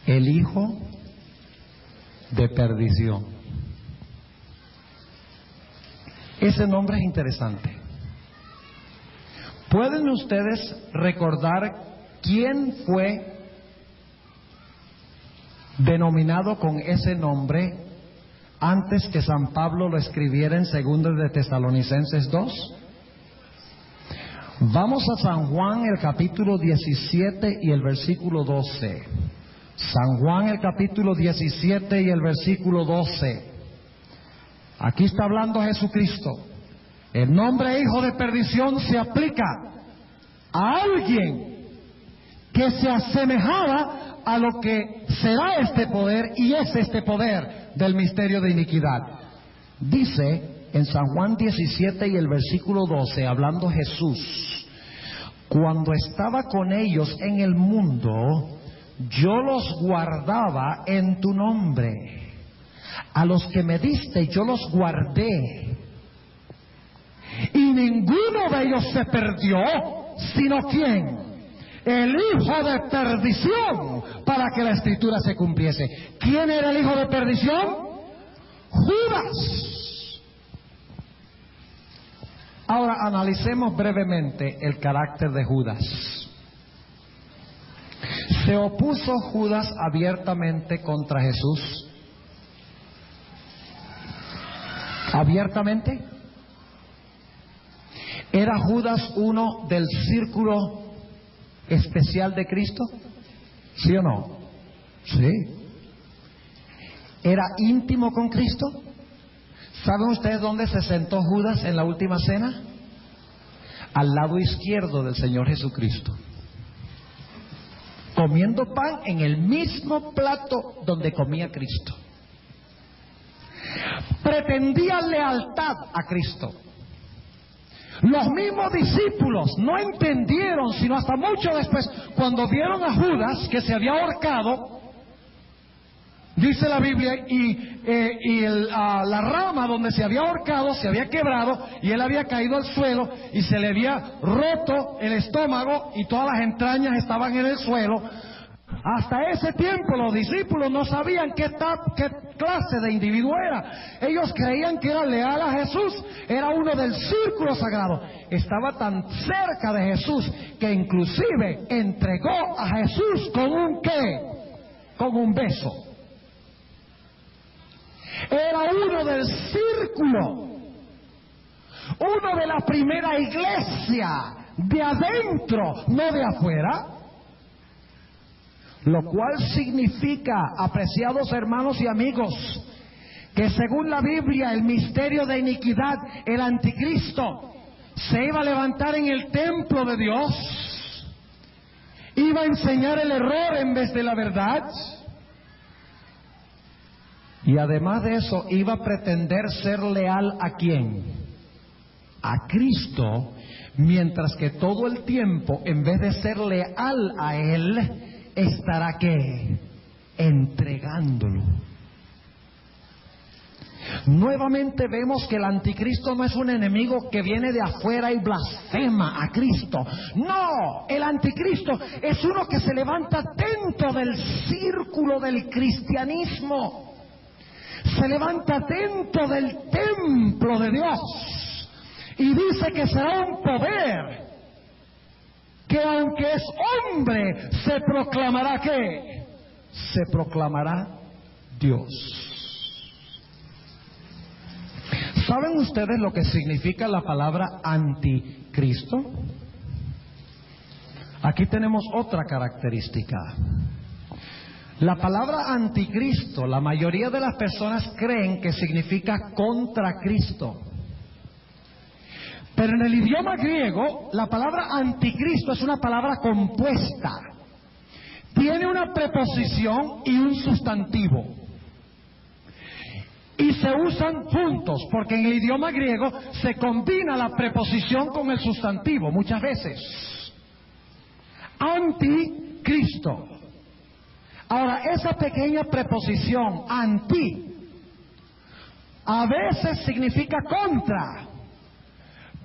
El hijo de perdición. Ese nombre es interesante. ¿Pueden ustedes recordar quién fue denominado con ese nombre antes que San Pablo lo escribiera en 2 de Tesalonicenses 2? Vamos a San Juan, el capítulo 17 y el versículo 12. San Juan, el capítulo 17 y el versículo 12. Aquí está hablando Jesucristo. El nombre hijo de perdición se aplica a alguien que se asemejaba a lo que será este poder, y es este poder del misterio de iniquidad. Dice en San Juan 17 y el versículo 12, hablando Jesús: cuando estaba con ellos en el mundo, yo los guardaba en tu nombre. A los que me diste yo los guardé, y ninguno de ellos se perdió, sino ¿quién? El hijo de perdición, para que la escritura se cumpliese. ¿Quién era el hijo de perdición? Judas. Ahora analicemos brevemente el carácter de Judas. ¿Se opuso Judas abiertamente contra Jesús? ¿Abiertamente? ¿Era Judas uno del círculo especial de Cristo? ¿Sí o no? Sí. ¿Era íntimo con Cristo? ¿Saben ustedes dónde se sentó Judas en la última cena? Al lado izquierdo del Señor Jesucristo, comiendo pan en el mismo plato donde comía Cristo. Pretendía lealtad a Cristo. Los mismos discípulos no entendieron, sino hasta mucho después, cuando vieron a Judas que se había ahorcado. Dice la Biblia, la rama donde se había ahorcado se había quebrado y él había caído al suelo y se le había roto el estómago y todas las entrañas estaban en el suelo. Hasta ese tiempo los discípulos no sabían qué clase de individuo era. Ellos creían que era leal a Jesús, era uno del círculo sagrado. Estaba tan cerca de Jesús que inclusive entregó a Jesús con un ¿qué? Con un beso. Era uno del círculo, uno de la primera iglesia, de adentro, no de afuera. Lo cual significa, apreciados hermanos y amigos, que según la Biblia el misterio de iniquidad, el anticristo, se iba a levantar en el templo de Dios, iba a enseñar el error en vez de la verdad. Y además de eso, iba a pretender ser leal ¿a quién? A Cristo, mientras que todo el tiempo, en vez de ser leal a Él, estará ¿qué? Entregándolo. Nuevamente vemos que el anticristo no es un enemigo que viene de afuera y blasfema a Cristo. No, el anticristo es uno que se levanta dentro del círculo del cristianismo. Se levanta dentro del templo de Dios y dice que será un poder que aunque es hombre se proclamará ¿qué? Se proclamará Dios. ¿Saben ustedes lo que significa la palabra anticristo? Aquí tenemos otra característica. La palabra anticristo, la mayoría de las personas creen que significa contra Cristo. Pero en el idioma griego, la palabra anticristo es una palabra compuesta. Tiene una preposición y un sustantivo. Y se usan juntos, porque en el idioma griego se combina la preposición con el sustantivo muchas veces. Anticristo. Ahora, esa pequeña preposición, anti, a veces significa contra,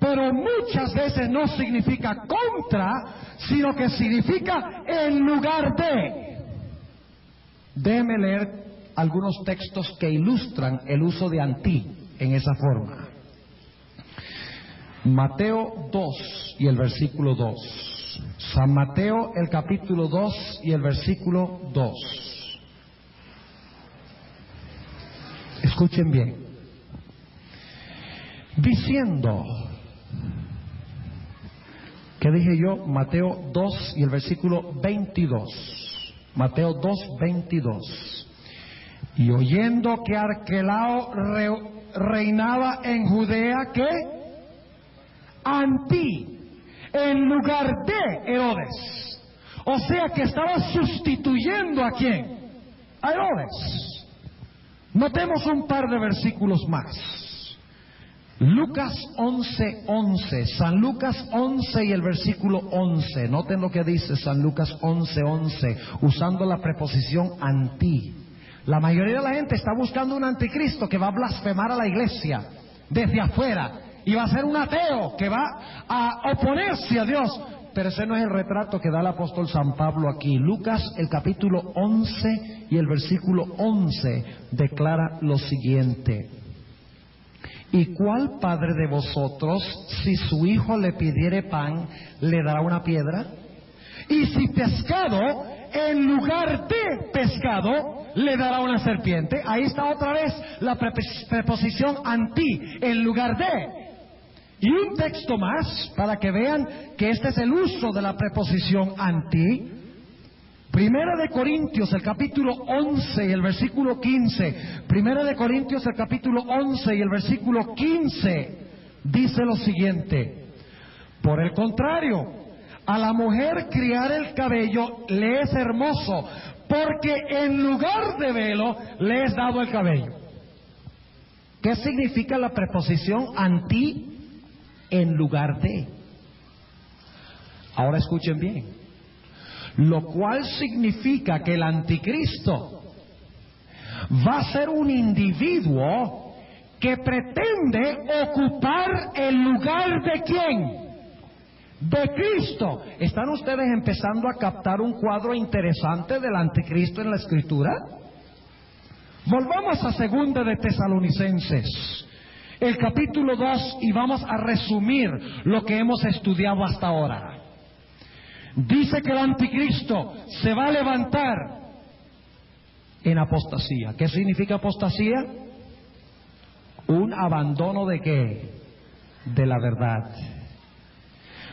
pero muchas veces no significa contra, sino que significa en lugar de. Déjeme leer algunos textos que ilustran el uso de anti en esa forma. Mateo 2 y el versículo 2. San Mateo, el capítulo 2 y el versículo 2. Escuchen bien. Diciendo, ¿qué dije yo? Mateo 2 y el versículo 22. Mateo 2, 22. Y oyendo que Arquelao reinaba en Judea, ¿qué? Anti, en lugar de Herodes. O sea que estaba sustituyendo ¿a quién? A Herodes. Notemos un par de versículos más. Lucas 11:11, San Lucas 11 y el versículo 11. Noten lo que dice San Lucas 11:11, usando la preposición anti. La mayoría de la gente está buscando un anticristo que va a blasfemar a la iglesia desde afuera y va a ser un ateo que va a oponerse a Dios. Pero ese no es el retrato que da el apóstol San Pablo aquí. Lucas, el capítulo 11 y el versículo 11 declara lo siguiente: ¿y cuál padre de vosotros, si su hijo le pidiere pan, le dará una piedra? Y si pescado, en lugar de pescado, le dará una serpiente. Ahí está otra vez la preposición anti, en lugar de. Y un texto más, para que vean que este es el uso de la preposición anti. Primera de Corintios, el capítulo 11 y el versículo 15. Primera de Corintios, el capítulo 11 y el versículo 15 dice lo siguiente: por el contrario, a la mujer criar el cabello le es hermoso, porque en lugar de velo le es dado el cabello. ¿Qué significa la preposición anti en lugar de? Ahora escuchen bien. Lo cual significa que el anticristo va a ser un individuo que pretende ocupar el lugar ¿de quién? De Cristo. ¿Están ustedes empezando a captar un cuadro interesante del anticristo en la Escritura? Volvamos a 2 de Tesalonicenses, el capítulo 2, y vamos a resumir lo que hemos estudiado hasta ahora. Dice que el anticristo se va a levantar en apostasía. ¿Qué significa apostasía? Un abandono ¿de qué? De la verdad.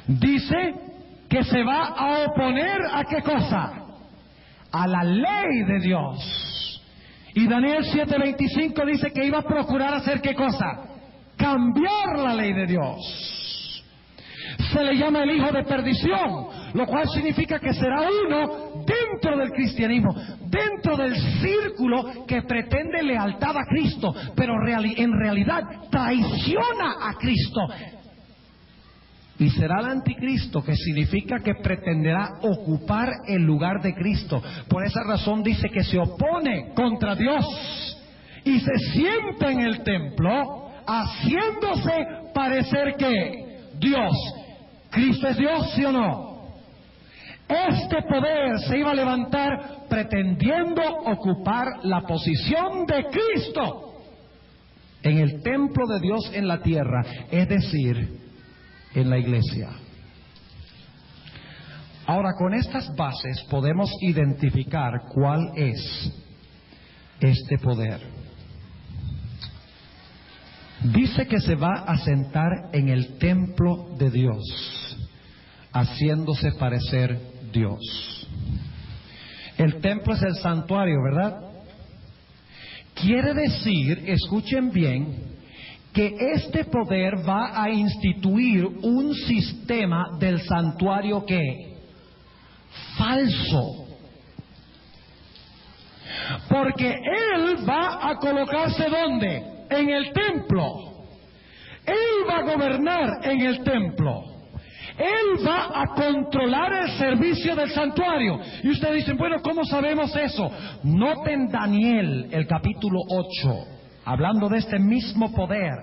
Dice que se va a oponer ¿a qué cosa? A la ley de Dios. Y Daniel 7:25 dice que iba a procurar hacer ¿qué cosa? Cambiar la ley de Dios. Se le llama el hijo de perdición, lo cual significa que será uno dentro del cristianismo, dentro del círculo que pretende lealtad a Cristo, pero en realidad traiciona a Cristo. Y será el anticristo, que significa que pretenderá ocupar el lugar de Cristo. Por esa razón dice que se opone contra Dios y se sienta en el templo haciéndose parecer que Dios. ¿Cristo es Dios, sí o no? Este poder se iba a levantar pretendiendo ocupar la posición de Cristo en el templo de Dios en la tierra, es decir, en la iglesia. Ahora, con estas bases podemos identificar cuál es este poder. Dice que se va a sentar en el templo de Dios, haciéndose parecer Dios. El templo es el santuario, ¿verdad? Quiere decir, escuchen bien, que este poder va a instituir un sistema del santuario que falso. Porque él va a colocarse ¿dónde? En el templo. Él va a gobernar en el templo. Él va a controlar el servicio del santuario. Y ustedes dicen, bueno, ¿cómo sabemos eso? Noten Daniel, el capítulo 8, hablando de este mismo poder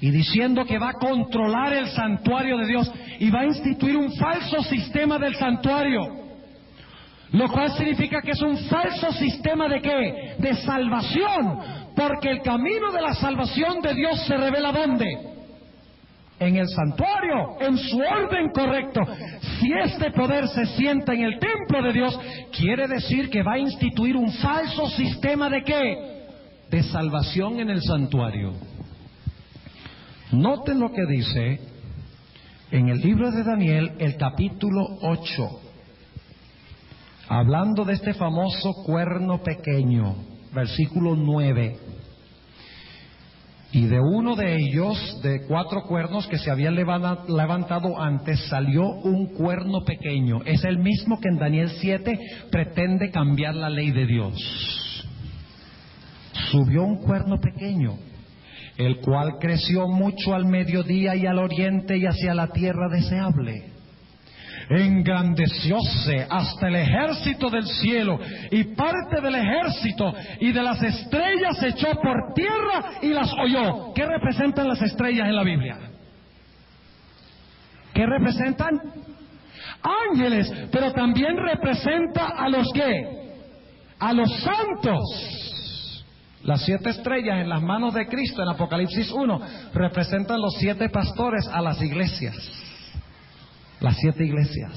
y diciendo que va a controlar el santuario de Dios y va a instituir un falso sistema del santuario. Lo cual significa que es un falso sistema ¿de qué? De salvación. Porque el camino de la salvación de Dios se revela ¿dónde? En el santuario, en su orden correcto. Si este poder se sienta en el templo de Dios, quiere decir que va a instituir un falso sistema ¿de qué? De salvación en el santuario. Noten lo que dice en el libro de Daniel, el capítulo 8, hablando de este famoso cuerno pequeño, versículo 9. Y de uno de ellos, de 4 cuernos que se habían levantado antes, salió un cuerno pequeño. Es el mismo que en Daniel 7 pretende cambiar la ley de Dios. Subió un cuerno pequeño, el cual creció mucho al mediodía y al oriente y hacia la tierra deseable. Engrandecióse hasta el ejército del cielo, y parte del ejército y de las estrellas se echó por tierra y las holló. ¿Qué representan las estrellas en la Biblia? ¿Qué representan? Ángeles, pero también representa a los ¿qué? A los santos. Las 7 estrellas en las manos de Cristo en Apocalipsis 1 representan los 7 pastores a las iglesias. Las 7 iglesias.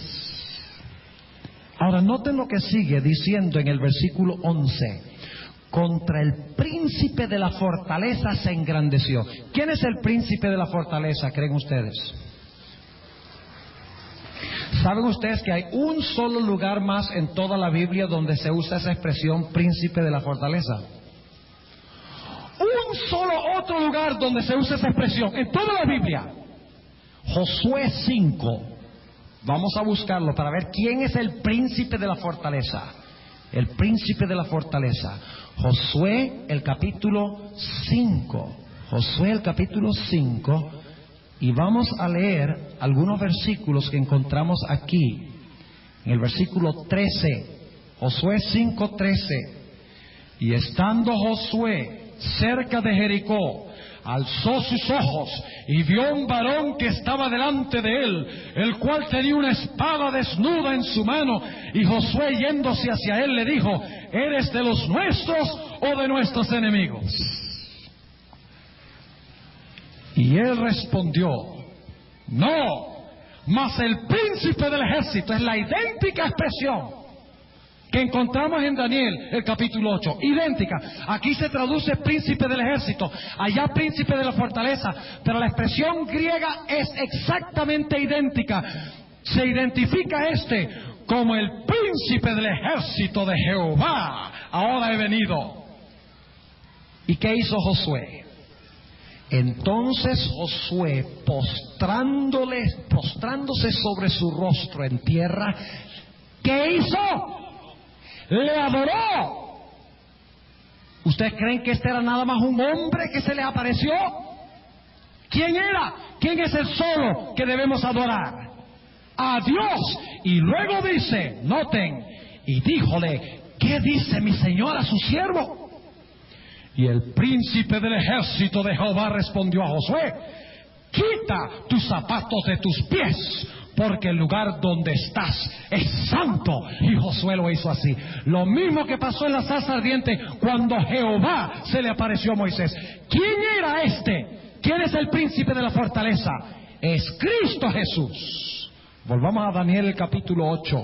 Ahora noten lo que sigue diciendo en el versículo 11. Contra el príncipe de la fortaleza se engrandeció. ¿Quién es el príncipe de la fortaleza, creen ustedes? ¿Saben ustedes que hay un solo lugar más en toda la Biblia donde se usa esa expresión príncipe de la fortaleza? Un solo otro lugar donde se usa esa expresión en toda la Biblia. Josué 5. Vamos a buscarlo para ver quién es el príncipe de la fortaleza. El príncipe de la fortaleza. Josué, el capítulo 5. Josué, el capítulo 5. Y vamos a leer algunos versículos que encontramos aquí. En el versículo 13. Josué 5:13. Y estando Josué cerca de Jericó, alzó sus ojos y vio un varón que estaba delante de él, el cual tenía una espada desnuda en su mano. Y Josué, yéndose hacia él, le dijo: ¿eres de los nuestros o de nuestros enemigos? Y él respondió: no, mas el príncipe del ejército. Es la idéntica expresión que encontramos en Daniel, el capítulo 8, idéntica. Aquí se traduce príncipe del ejército, allá príncipe de la fortaleza, pero la expresión griega es exactamente idéntica. Se identifica como el príncipe del ejército de Jehová. Ahora he venido. ¿Y qué hizo Josué? Entonces Josué, postrándose sobre su rostro en tierra, ¿qué hizo? Le adoró. ¿Ustedes creen que este era nada más un hombre que se le apareció? ¿Quién era? ¿Quién es el solo que debemos adorar? A Dios. Y luego dice, noten, y díjole: ¿qué dice mi señor a su siervo? Y el príncipe del ejército de Jehová respondió a Josué: quita tus zapatos de tus pies, porque el lugar donde estás es santo. Y Josué lo hizo así. Lo mismo que pasó en la zarza ardiente cuando Jehová se le apareció a Moisés. ¿Quién era este? ¿Quién es el príncipe de la fortaleza? Es Cristo Jesús. Volvamos a Daniel el capítulo 8.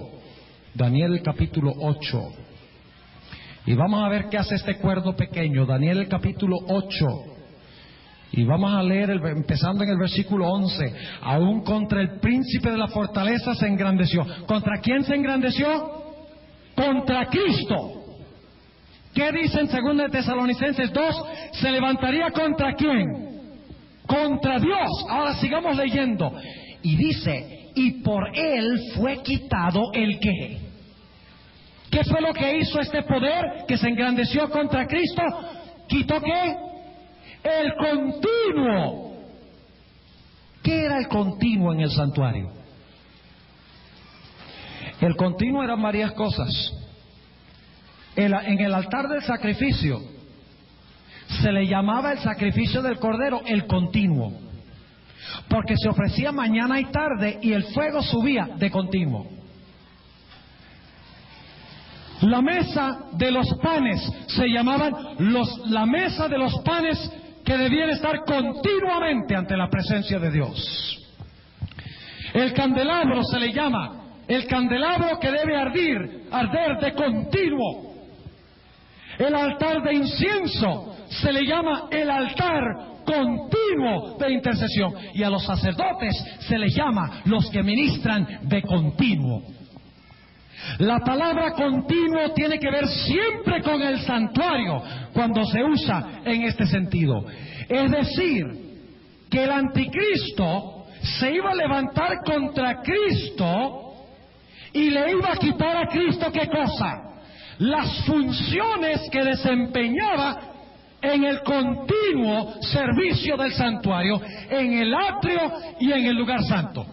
Daniel el capítulo 8. Y vamos a ver qué hace este cuerdo pequeño. Daniel el capítulo 8. Y vamos a leer empezando en el versículo 11. Aún contra el príncipe de la fortaleza se engrandeció. ¿Contra quién se engrandeció? Contra Cristo. ¿Qué dice en 2 Tesalonicenses 2? Se levantaría ¿contra quién? Contra Dios. Ahora sigamos leyendo. Y dice: y por él fue quitado el qué. ¿Qué fue lo que hizo este poder que se engrandeció contra Cristo? ¿Quitó qué? El continuo. ¿Qué era el continuo en el santuario? El continuo eran varias cosas. En el altar del sacrificio se le llamaba el sacrificio del cordero el continuo, porque se ofrecía mañana y tarde y el fuego subía de continuo. La mesa de los panes se llamaban la mesa de los panes, que debían estar continuamente ante la presencia de Dios. El candelabro se le llama el candelabro que debe arder de continuo. El altar de incienso se le llama el altar continuo de intercesión. Y a los sacerdotes se les llama los que ministran de continuo. La palabra continuo tiene que ver siempre con el santuario cuando se usa en este sentido. Es decir, que el anticristo se iba a levantar contra Cristo y le iba a quitar a Cristo ¿qué cosa? Las funciones que desempeñaba en el continuo servicio del santuario, en el atrio y en el lugar santo.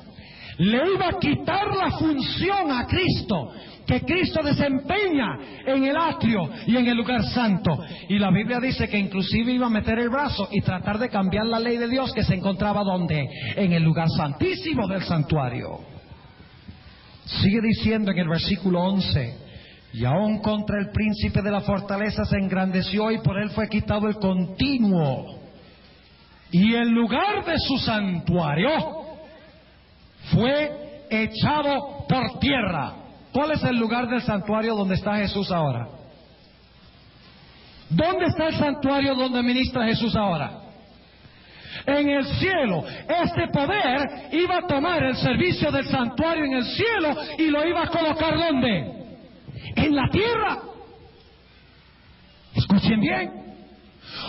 Le iba a quitar la función a Cristo que Cristo desempeña en el atrio y en el lugar santo. Y la Biblia dice que inclusive iba a meter el brazo y tratar de cambiar la ley de Dios, que se encontraba ¿dónde? En el lugar santísimo del santuario. Sigue diciendo en el versículo 11: y aún contra el príncipe de la fortaleza se engrandeció, y por él fue quitado el continuo, y el lugar de su santuario fue echado por tierra. ¿Cuál es el lugar del santuario donde está Jesús ahora? ¿Dónde está el santuario donde ministra Jesús ahora? en el cielo. Este poder iba a tomar el servicio del santuario en el cielo y lo iba a colocar ¿dónde? En la tierra. Escuchen bien.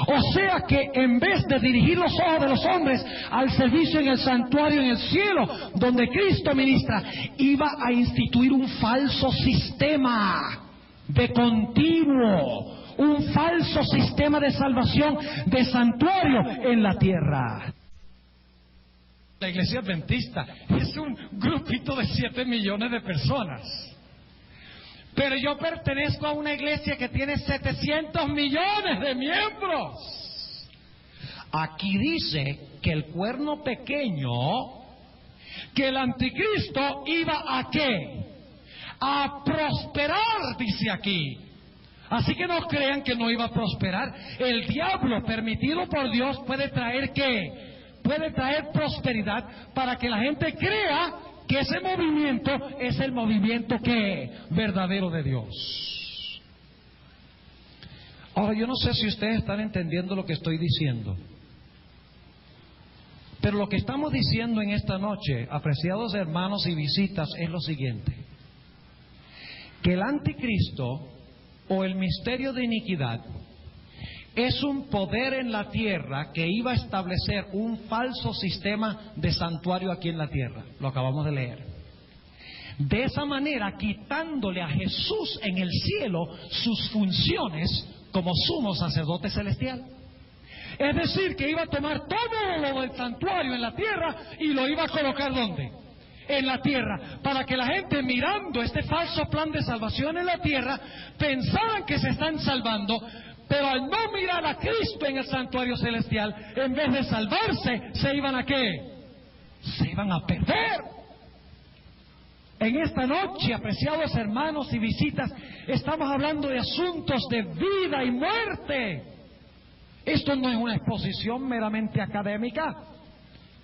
O sea que en vez de dirigir los ojos de los hombres al servicio en el santuario en el cielo, donde Cristo ministra, iba a instituir un falso sistema de continuo, un falso sistema de salvación, de santuario en la tierra. La iglesia adventista es un grupito de 7 millones de personas. Pero yo pertenezco a una iglesia que tiene 700 millones de miembros. Aquí dice que el cuerno pequeño, que el anticristo iba a ¿qué? A prosperar, dice aquí. Así que no crean que no iba a prosperar. El diablo, permitido por Dios, puede traer ¿qué? Puede traer prosperidad para que la gente crea que ese movimiento es el movimiento que verdadero de Dios. Ahora, yo no sé si ustedes están entendiendo lo que estoy diciendo, pero lo que estamos diciendo en esta noche, apreciados hermanos y visitas, es lo siguiente: que el anticristo o el misterio de iniquidad es un poder en la tierra que iba a establecer un falso sistema de santuario aquí en la tierra. Lo acabamos de leer. De esa manera, quitándole a Jesús en el cielo sus funciones como sumo sacerdote celestial. Es decir, que iba a tomar todo lo del santuario en la tierra y lo iba a colocar ¿dónde? En la tierra, para que la gente, mirando este falso plan de salvación en la tierra, pensaran que se están salvando, pero al no mirar a Cristo en el santuario celestial, en vez de salvarse, ¿se iban a qué? Se iban a perder. En esta noche, apreciados hermanos y visitas, estamos hablando de asuntos de vida y muerte. Esto no es una exposición meramente académica.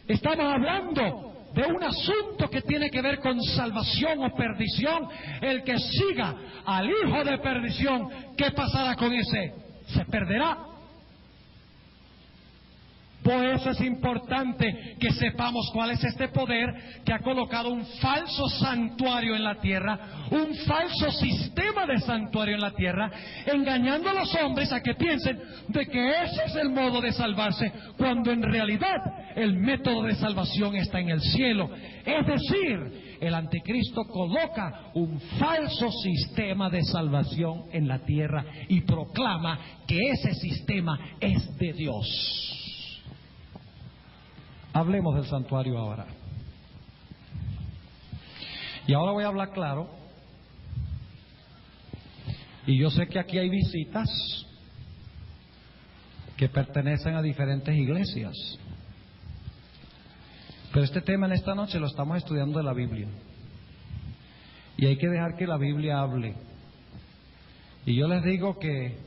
Estamos hablando de un asunto que tiene que ver con salvación o perdición. El que siga al hijo de perdición, ¿qué pasará con ese? Se perderá. Por eso es importante que sepamos cuál es este poder que ha colocado un falso santuario en la tierra, un falso sistema de santuario en la tierra, engañando a los hombres a que piensen de que ese es el modo de salvarse, cuando en realidad el método de salvación está en el cielo. Es decir, el anticristo coloca un falso sistema de salvación en la tierra y proclama que ese sistema es de Dios. Hablemos del santuario ahora. Y ahora voy a hablar claro. Y yo sé que aquí hay visitas que pertenecen a diferentes iglesias. Pero este tema en esta noche lo estamos estudiando de la Biblia. Y hay que dejar que la Biblia hable. Y yo les digo que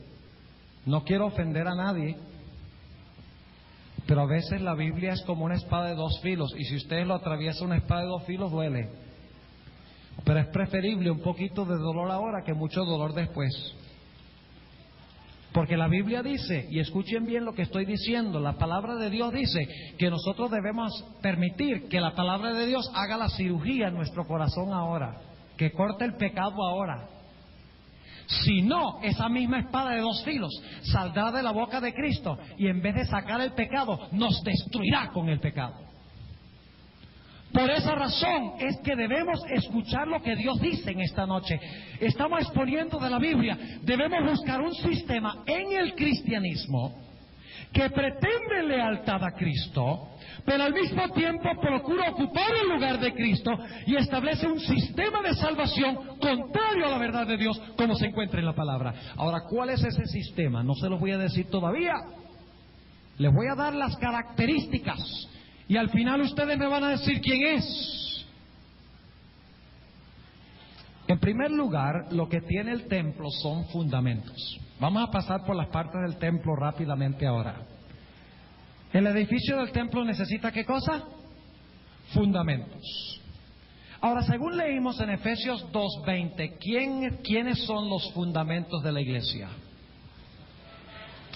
no quiero ofender a nadie, pero a veces la Biblia es como una espada de dos filos, y si ustedes lo atraviesan, una espada de dos filos duele. Pero es preferible un poquito de dolor ahora que mucho dolor después. Porque la Biblia dice, y escuchen bien lo que estoy diciendo, la palabra de Dios dice que nosotros debemos permitir que la palabra de Dios haga la cirugía en nuestro corazón ahora, que corte el pecado ahora. Si no, esa misma espada de dos filos saldrá de la boca de Cristo y en vez de sacar el pecado, nos destruirá con el pecado. Por esa razón es que debemos escuchar lo que Dios dice en esta noche. Estamos exponiendo de la Biblia. Debemos buscar un sistema en el cristianismo que pretende lealtad a Cristo, pero al mismo tiempo procura ocupar el lugar de Cristo y establece un sistema de salvación contrario a la verdad de Dios, como se encuentra en la palabra. Ahora, ¿cuál es ese sistema? No se los voy a decir todavía. Les voy a dar las características y al final ustedes me van a decir quién es. En primer lugar, lo que tiene el templo son fundamentos. Vamos a pasar por las partes del templo rápidamente ahora. El edificio del templo necesita ¿qué cosa? Fundamentos. Ahora, según leímos en Efesios 2:20, ¿quiénes son los fundamentos de la iglesia?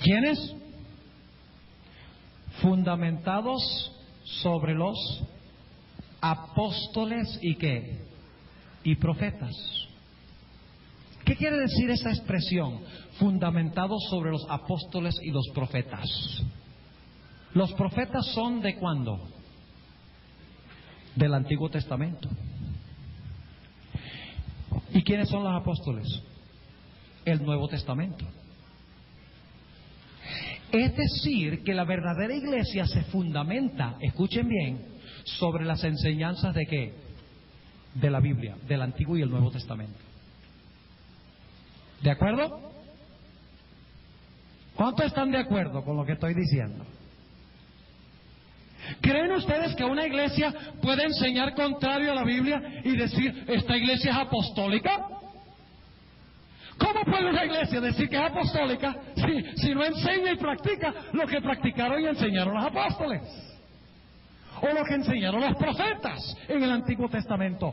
¿Quiénes? fundamentados sobre los apóstoles y ¿qué? Y profetas. ¿Qué quiere decir esa expresión? Fundamentados sobre los apóstoles y los profetas. Los profetas son ¿de cuándo? Del Antiguo Testamento. ¿Y quiénes son los apóstoles? El Nuevo Testamento. Es decir, que la verdadera iglesia se fundamenta, escuchen bien, sobre las enseñanzas ¿de qué? De la Biblia, del Antiguo y el Nuevo Testamento. ¿De acuerdo? ¿Cuántos están de acuerdo con lo que estoy diciendo? ¿Creen ustedes que una iglesia puede enseñar contrario a la Biblia y decir, esta iglesia es apostólica? ¿Cómo puede una iglesia decir que es apostólica si no enseña y practica lo que practicaron y enseñaron los apóstoles? O lo que enseñaron los profetas en el Antiguo Testamento.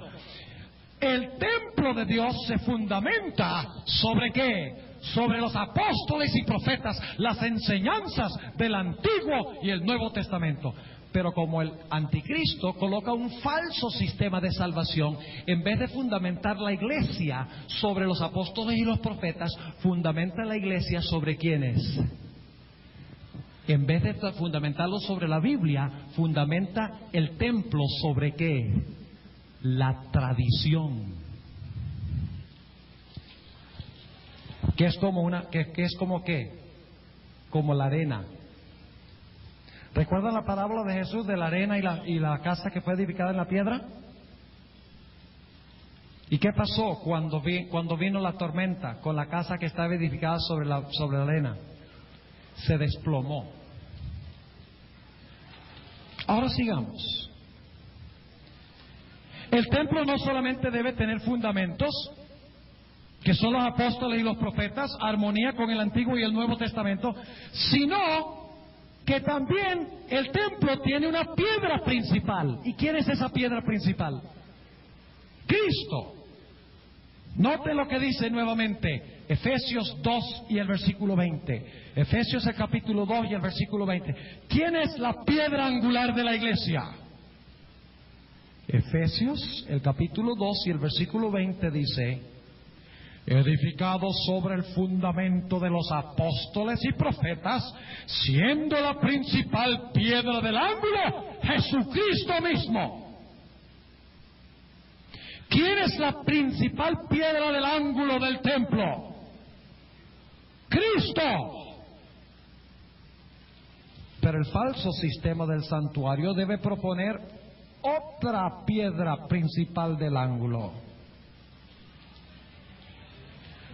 El templo de Dios se fundamenta ¿sobre qué? Sobre los apóstoles y profetas, las enseñanzas del Antiguo y el Nuevo Testamento. Pero como el anticristo coloca un falso sistema de salvación, en vez de fundamentar la iglesia sobre los apóstoles y los profetas, fundamenta la iglesia sobre ¿quiénes? En vez de fundamentarlo sobre la Biblia, fundamenta el templo sobre ¿qué? La tradición. Que es como ¿qué? Como la arena. ¿Recuerdan la parábola de Jesús de la arena y la casa que fue edificada en la piedra? ¿Y qué pasó cuando vino la tormenta con la casa que estaba edificada sobre la arena? Se desplomó. Ahora sigamos. El templo no solamente debe tener fundamentos, que son los apóstoles y los profetas, armonía con el Antiguo y el Nuevo Testamento, sino que también el templo tiene una piedra principal. ¿Y quién es esa piedra principal? Cristo. Note lo que dice nuevamente Efesios 2 y el versículo 20. Efesios el capítulo 2 y el versículo 20. ¿Quién es la piedra angular de la iglesia? Efesios el capítulo 2 y el versículo 20 dice: edificado sobre el fundamento de los apóstoles y profetas, siendo la principal piedra del ángulo Jesucristo mismo. ¿Quién es la principal piedra del ángulo del templo? Cristo. Pero el falso sistema del santuario debe proponer otra piedra principal del ángulo.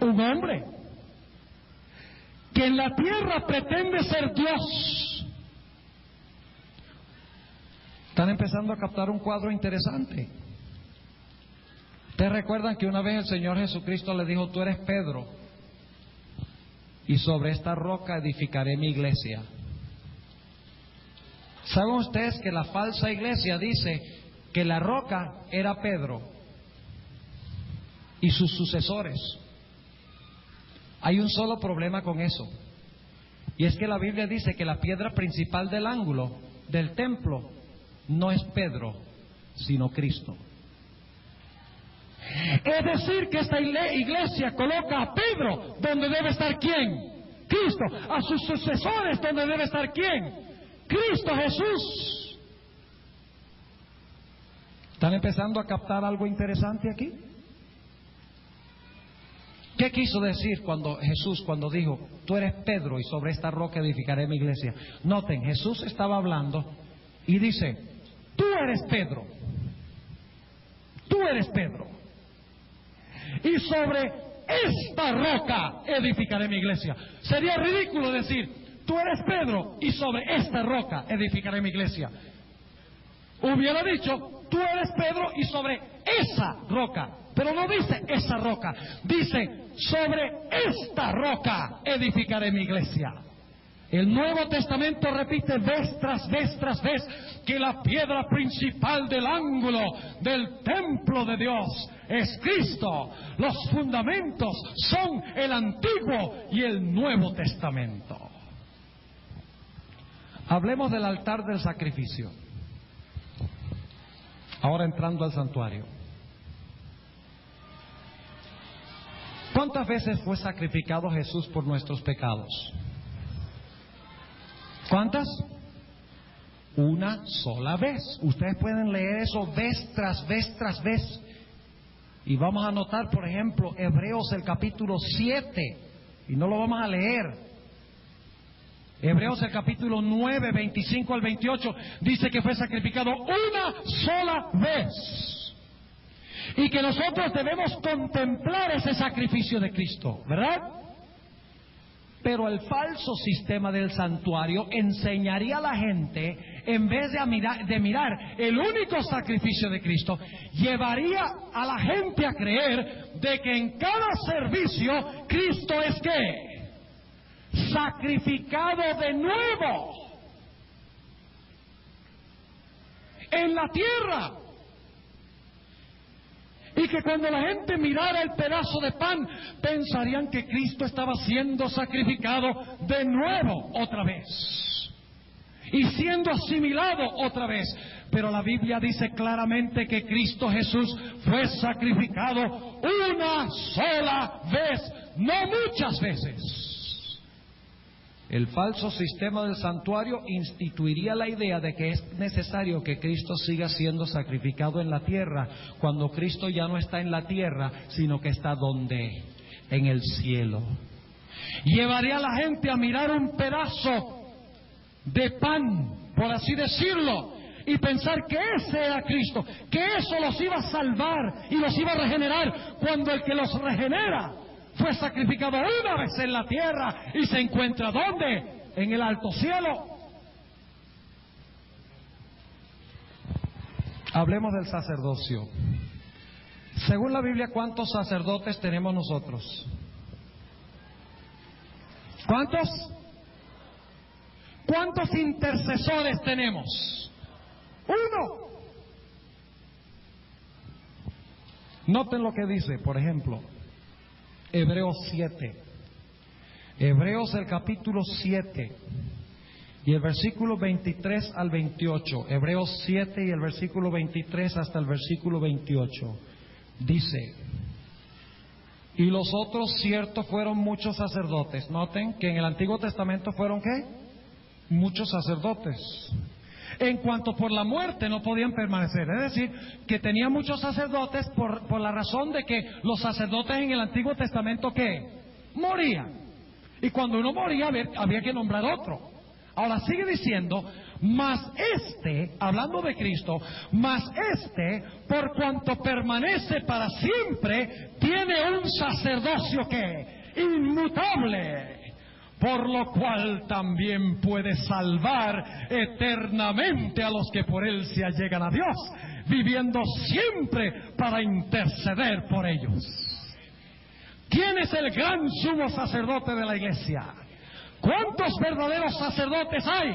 Un hombre que en la tierra pretende ser Dios. Están empezando a captar un cuadro interesante. Ustedes recuerdan que una vez el Señor Jesucristo le dijo: tú eres Pedro, y sobre esta roca edificaré mi iglesia. ¿Saben ustedes que la falsa iglesia dice que la roca era Pedro y sus sucesores? Hay un solo problema con eso, y es que la Biblia dice que la piedra principal del ángulo del templo no es Pedro, sino Cristo. Es decir, que esta iglesia coloca a Pedro donde debe estar ¿quién? Cristo. A sus sucesores donde debe estar ¿quién? Cristo Jesús. ¿Están empezando a captar algo interesante aquí? ¿Qué quiso decir Jesús cuando dijo: tú eres Pedro y sobre esta roca edificaré mi iglesia? Noten, Jesús estaba hablando y dice: tú eres Pedro, tú eres Pedro, y sobre esta roca edificaré mi iglesia. Sería ridículo decir: tú eres Pedro y sobre esta roca edificaré mi iglesia. Hubiera dicho: tú eres Pedro y sobre esa roca. Pero no dice esa roca, dice: sobre esta roca edificaré mi iglesia. El Nuevo Testamento repite vez tras vez tras vez que la piedra principal del ángulo del templo de Dios es Cristo. Los fundamentos son el Antiguo y el Nuevo Testamento. Hablemos del altar del sacrificio. Ahora entrando al santuario. ¿Cuántas veces fue sacrificado Jesús por nuestros pecados? ¿Cuántas? Una sola vez. Ustedes pueden leer eso vez tras vez tras vez. Y vamos a notar, por ejemplo, Hebreos el capítulo 7. Y no lo vamos a leer. Hebreos el capítulo 9, 25 al 28, dice que fue sacrificado una sola vez. Y que nosotros debemos contemplar ese sacrificio de Cristo, ¿verdad? Pero el falso sistema del santuario enseñaría a la gente, en vez de mirar el único sacrificio de Cristo, llevaría a la gente a creer de que en cada servicio Cristo es ¿qué? Sacrificado de nuevo en la tierra. Y que cuando la gente mirara el pedazo de pan, pensarían que Cristo estaba siendo sacrificado de nuevo otra vez. Y siendo asimilado otra vez. Pero la Biblia dice claramente que Cristo Jesús fue sacrificado una sola vez, no muchas veces. El falso sistema del santuario instituiría la idea de que es necesario que Cristo siga siendo sacrificado en la tierra, cuando Cristo ya no está en la tierra, sino que está ¿dónde? En el cielo. Llevaría a la gente a mirar un pedazo de pan, por así decirlo, y pensar que ese era Cristo, que eso los iba a salvar y los iba a regenerar, cuando el que los regenera fue sacrificado una vez en la tierra y se encuentra ¿dónde? En el alto cielo. Hablemos del sacerdocio. Según la Biblia, ¿cuántos sacerdotes tenemos nosotros? ¿Cuántos? ¿Cuántos intercesores tenemos? Uno. Noten lo que dice, por ejemplo, Hebreos 7. Hebreos el capítulo 7 y el versículo 23 al 28. Hebreos 7 y el versículo 23 hasta el versículo 28. Dice: y los otros cierto fueron muchos sacerdotes. Noten que en el Antiguo Testamento fueron ¿qué? Muchos sacerdotes. En cuanto por la muerte no podían permanecer. Es decir, que tenía muchos sacerdotes por la razón de que los sacerdotes en el Antiguo Testamento ¿qué? Morían. Y cuando uno moría había que nombrar otro. Ahora sigue diciendo: mas este, hablando de Cristo, mas este, por cuanto permanece para siempre, tiene un sacerdocio ¿qué? Inmutable. Por lo cual también puede salvar eternamente a los que por él se allegan a Dios, viviendo siempre para interceder por ellos. ¿Quién es el gran sumo sacerdote de la iglesia? ¿Cuántos verdaderos sacerdotes hay?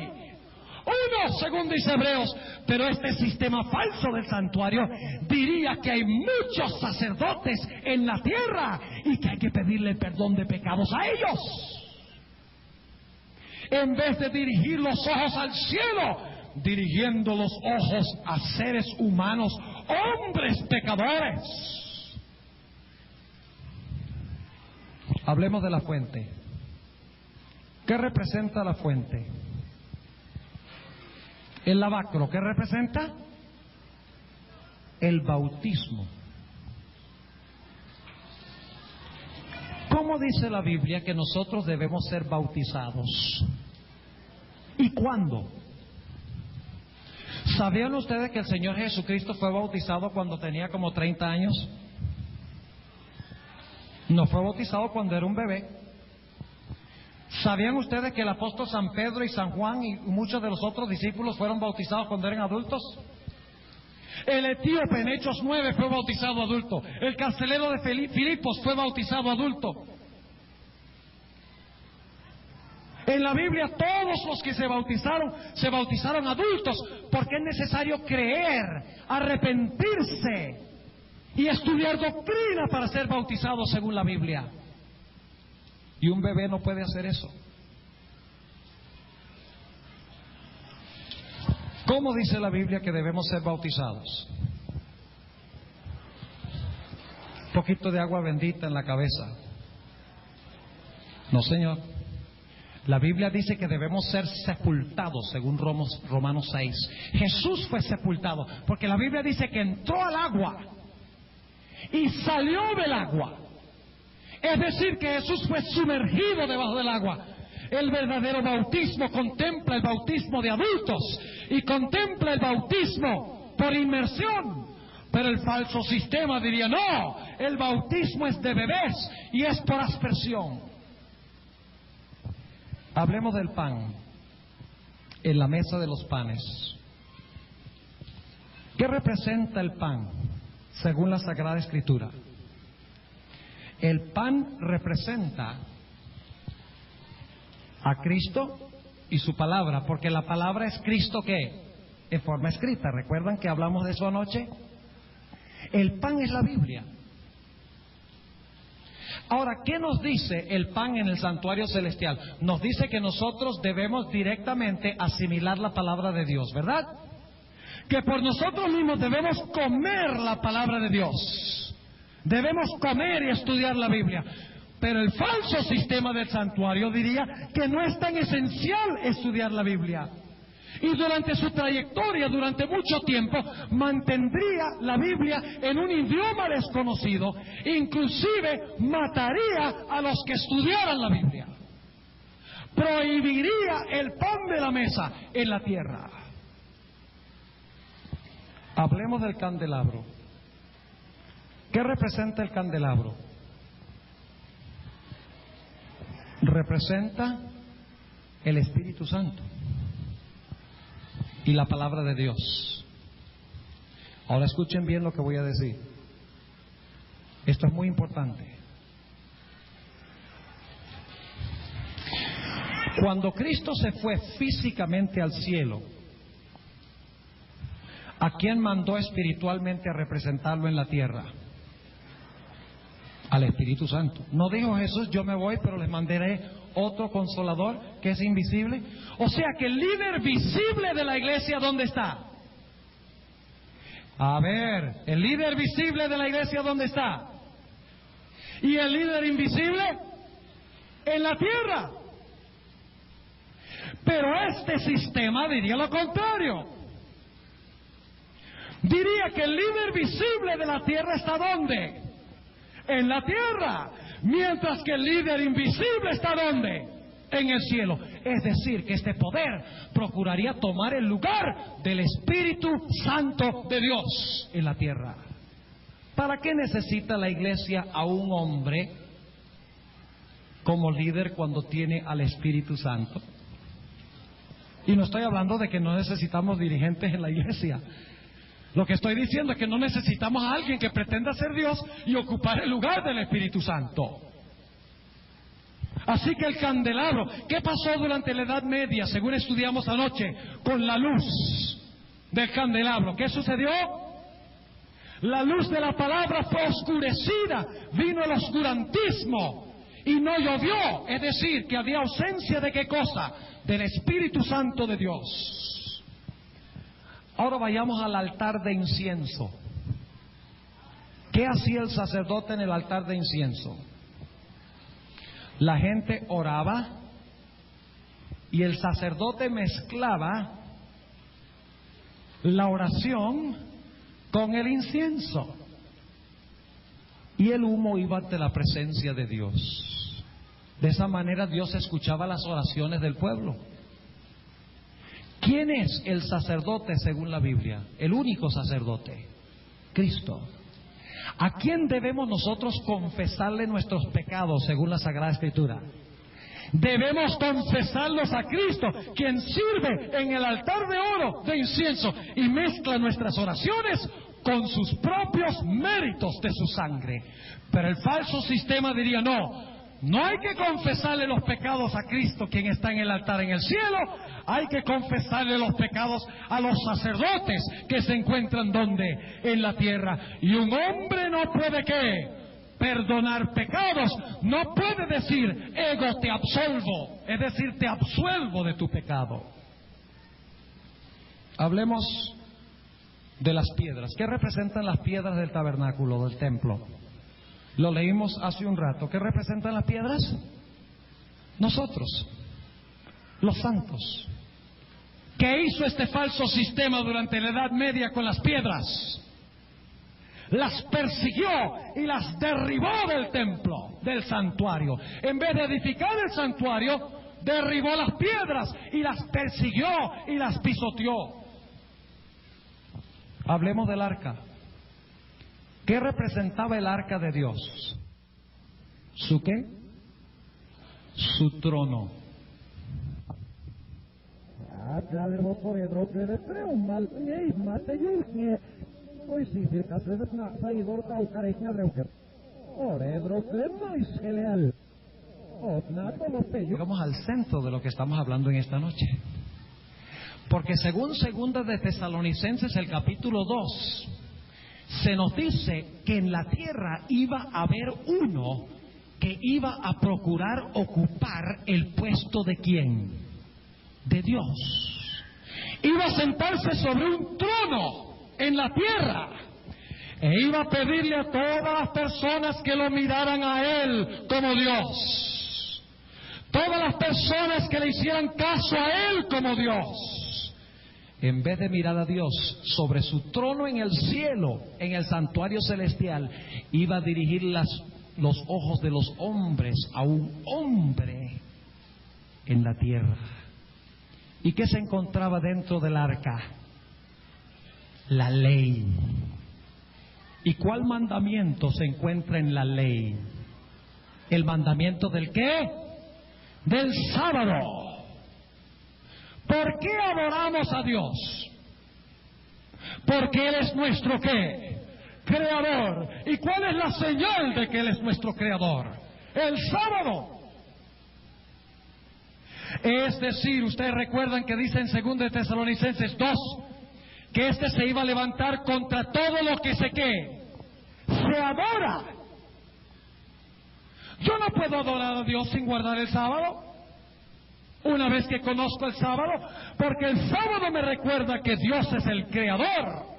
Uno, según dice Hebreos. Pero este sistema falso del santuario diría que hay muchos sacerdotes en la tierra y que hay que pedirle perdón de pecados a ellos. En vez de dirigir los ojos al cielo, dirigiendo los ojos a seres humanos, hombres pecadores. Hablemos de la fuente. ¿Qué representa la fuente? El lavacro, ¿qué representa? El bautismo. ¿Cómo dice la Biblia que nosotros debemos ser bautizados? ¿Y cuándo? ¿Sabían ustedes que el Señor Jesucristo fue bautizado cuando tenía como 30 años? No fue bautizado cuando era un bebé. ¿Sabían ustedes que el apóstol San Pedro y San Juan y muchos de los otros discípulos fueron bautizados cuando eran adultos? El etíope en Hechos 9 fue bautizado adulto. El carcelero de Filipos fue bautizado adulto. En la Biblia todos los que se bautizaron adultos, porque es necesario creer, arrepentirse y estudiar doctrina para ser bautizado según la Biblia. Y un bebé no puede hacer eso. ¿Cómo dice la Biblia que debemos ser bautizados? Un poquito de agua bendita en la cabeza. No, Señor. La Biblia dice que debemos ser sepultados, según Romanos 6. Jesús fue sepultado, porque la Biblia dice que entró al agua y salió del agua. Es decir, que Jesús fue sumergido debajo del agua. El verdadero bautismo contempla el bautismo de adultos y contempla el bautismo por inmersión. Pero el falso sistema diría, no, el bautismo es de bebés y es por aspersión. Hablemos del pan, en la mesa de los panes. ¿Qué representa el pan, según la Sagrada Escritura? El pan representa a Cristo y su palabra, porque la palabra es Cristo, ¿qué? En forma escrita. ¿Recuerdan que hablamos de eso anoche? El pan es la Biblia. Ahora, ¿qué nos dice el pan en el santuario celestial? Nos dice que nosotros debemos directamente asimilar la palabra de Dios, ¿verdad? Que por nosotros mismos debemos comer la palabra de Dios. Debemos comer y estudiar la Biblia. Pero el falso sistema del santuario diría que no es tan esencial estudiar la Biblia. Y durante su trayectoria, durante mucho tiempo, mantendría la Biblia en un idioma desconocido, inclusive mataría a los que estudiaran la Biblia. Prohibiría el pan de la mesa en la tierra. Hablemos del candelabro. ¿Qué representa el candelabro? Representa el Espíritu Santo y la palabra de Dios. Ahora escuchen bien lo que voy a decir. Esto es muy importante. Cuando Cristo se fue físicamente al cielo, ¿a quién mandó espiritualmente a representarlo en la tierra? Al Espíritu Santo. No dijo Jesús, yo me voy, pero les mandaré otro consolador que es invisible. O sea que el líder visible de la iglesia, ¿dónde está? A ver, el líder visible de la iglesia, ¿dónde está? ¿Y el líder invisible? En la tierra. Pero este sistema diría lo contrario. Diría que el líder visible de la tierra está ¿dónde? En la tierra, mientras que el líder invisible está ¿dónde? En el cielo. Es decir, que este poder procuraría tomar el lugar del Espíritu Santo de Dios en la tierra. ¿Para qué necesita la iglesia a un hombre como líder cuando tiene al Espíritu Santo? Y no estoy hablando de que no necesitamos dirigentes en la iglesia. Lo que estoy diciendo es que no necesitamos a alguien que pretenda ser Dios y ocupar el lugar del Espíritu Santo. Así que el candelabro, ¿qué pasó durante la Edad Media, según estudiamos anoche, con la luz del candelabro? ¿Qué sucedió? La luz de la palabra fue oscurecida, vino el oscurantismo y no llovió. Es decir, que había ausencia de ¿qué cosa? Del Espíritu Santo de Dios. Ahora vayamos al altar de incienso. ¿Qué hacía el sacerdote en el altar de incienso? La gente oraba y el sacerdote mezclaba la oración con el incienso. Y el humo iba ante la presencia de Dios. De esa manera Dios escuchaba las oraciones del pueblo. ¿Quién es el sacerdote según la Biblia? El único sacerdote, Cristo. ¿A quién debemos nosotros confesarle nuestros pecados según la Sagrada Escritura? Debemos confesarlos a Cristo, quien sirve en el altar de oro de incienso y mezcla nuestras oraciones con sus propios méritos de su sangre. Pero el falso sistema diría no hay que confesarle los pecados a Cristo, quien está en el altar en el cielo. Hay que confesarle los pecados a los sacerdotes que se encuentran ¿dónde? En la tierra. Y un hombre no puede ¿qué? Perdonar pecados. No puede decir, ego te absolvo. Es decir, te absuelvo de tu pecado. Hablemos de las piedras. ¿Qué representan las piedras del tabernáculo, del templo? Lo leímos hace un rato. ¿Qué representan las piedras? Nosotros, los santos. ¿Qué hizo este falso sistema durante la Edad Media con las piedras? Las persiguió y las derribó del templo, del santuario. En vez de edificar el santuario, derribó las piedras y las persiguió y las pisoteó. Hablemos del arca. ¿Qué representaba el arca de Dios? ¿Su qué? Su trono. Llegamos al centro de lo que estamos hablando en esta noche. Porque según Segunda de Tesalonicenses, el capítulo 2, se nos dice que en la tierra iba a haber uno que iba a procurar ocupar el puesto de ¿quién? De Dios. Iba a sentarse sobre un trono en la tierra e iba a pedirle a todas las personas que lo miraran a él como Dios. Todas las personas que le hicieran caso a él como Dios. En vez de mirar a Dios sobre su trono en el cielo, en el santuario celestial, iba a dirigir los ojos de los hombres a un hombre en la tierra. ¿Y qué se encontraba dentro del arca? La ley. ¿Y cuál mandamiento se encuentra en la ley? ¿El mandamiento del qué? Del sábado. ¿Por qué adoramos a Dios? Porque Él es nuestro ¿qué? Creador. ¿Y cuál es la señal de que Él es nuestro creador? El sábado. Es decir, ustedes recuerdan que dice en 2 de Tesalonicenses 2 que este se iba a levantar contra todo lo que se adora. Yo no puedo adorar a Dios sin guardar el sábado. Una vez que conozco el sábado, porque el sábado me recuerda que Dios es el creador.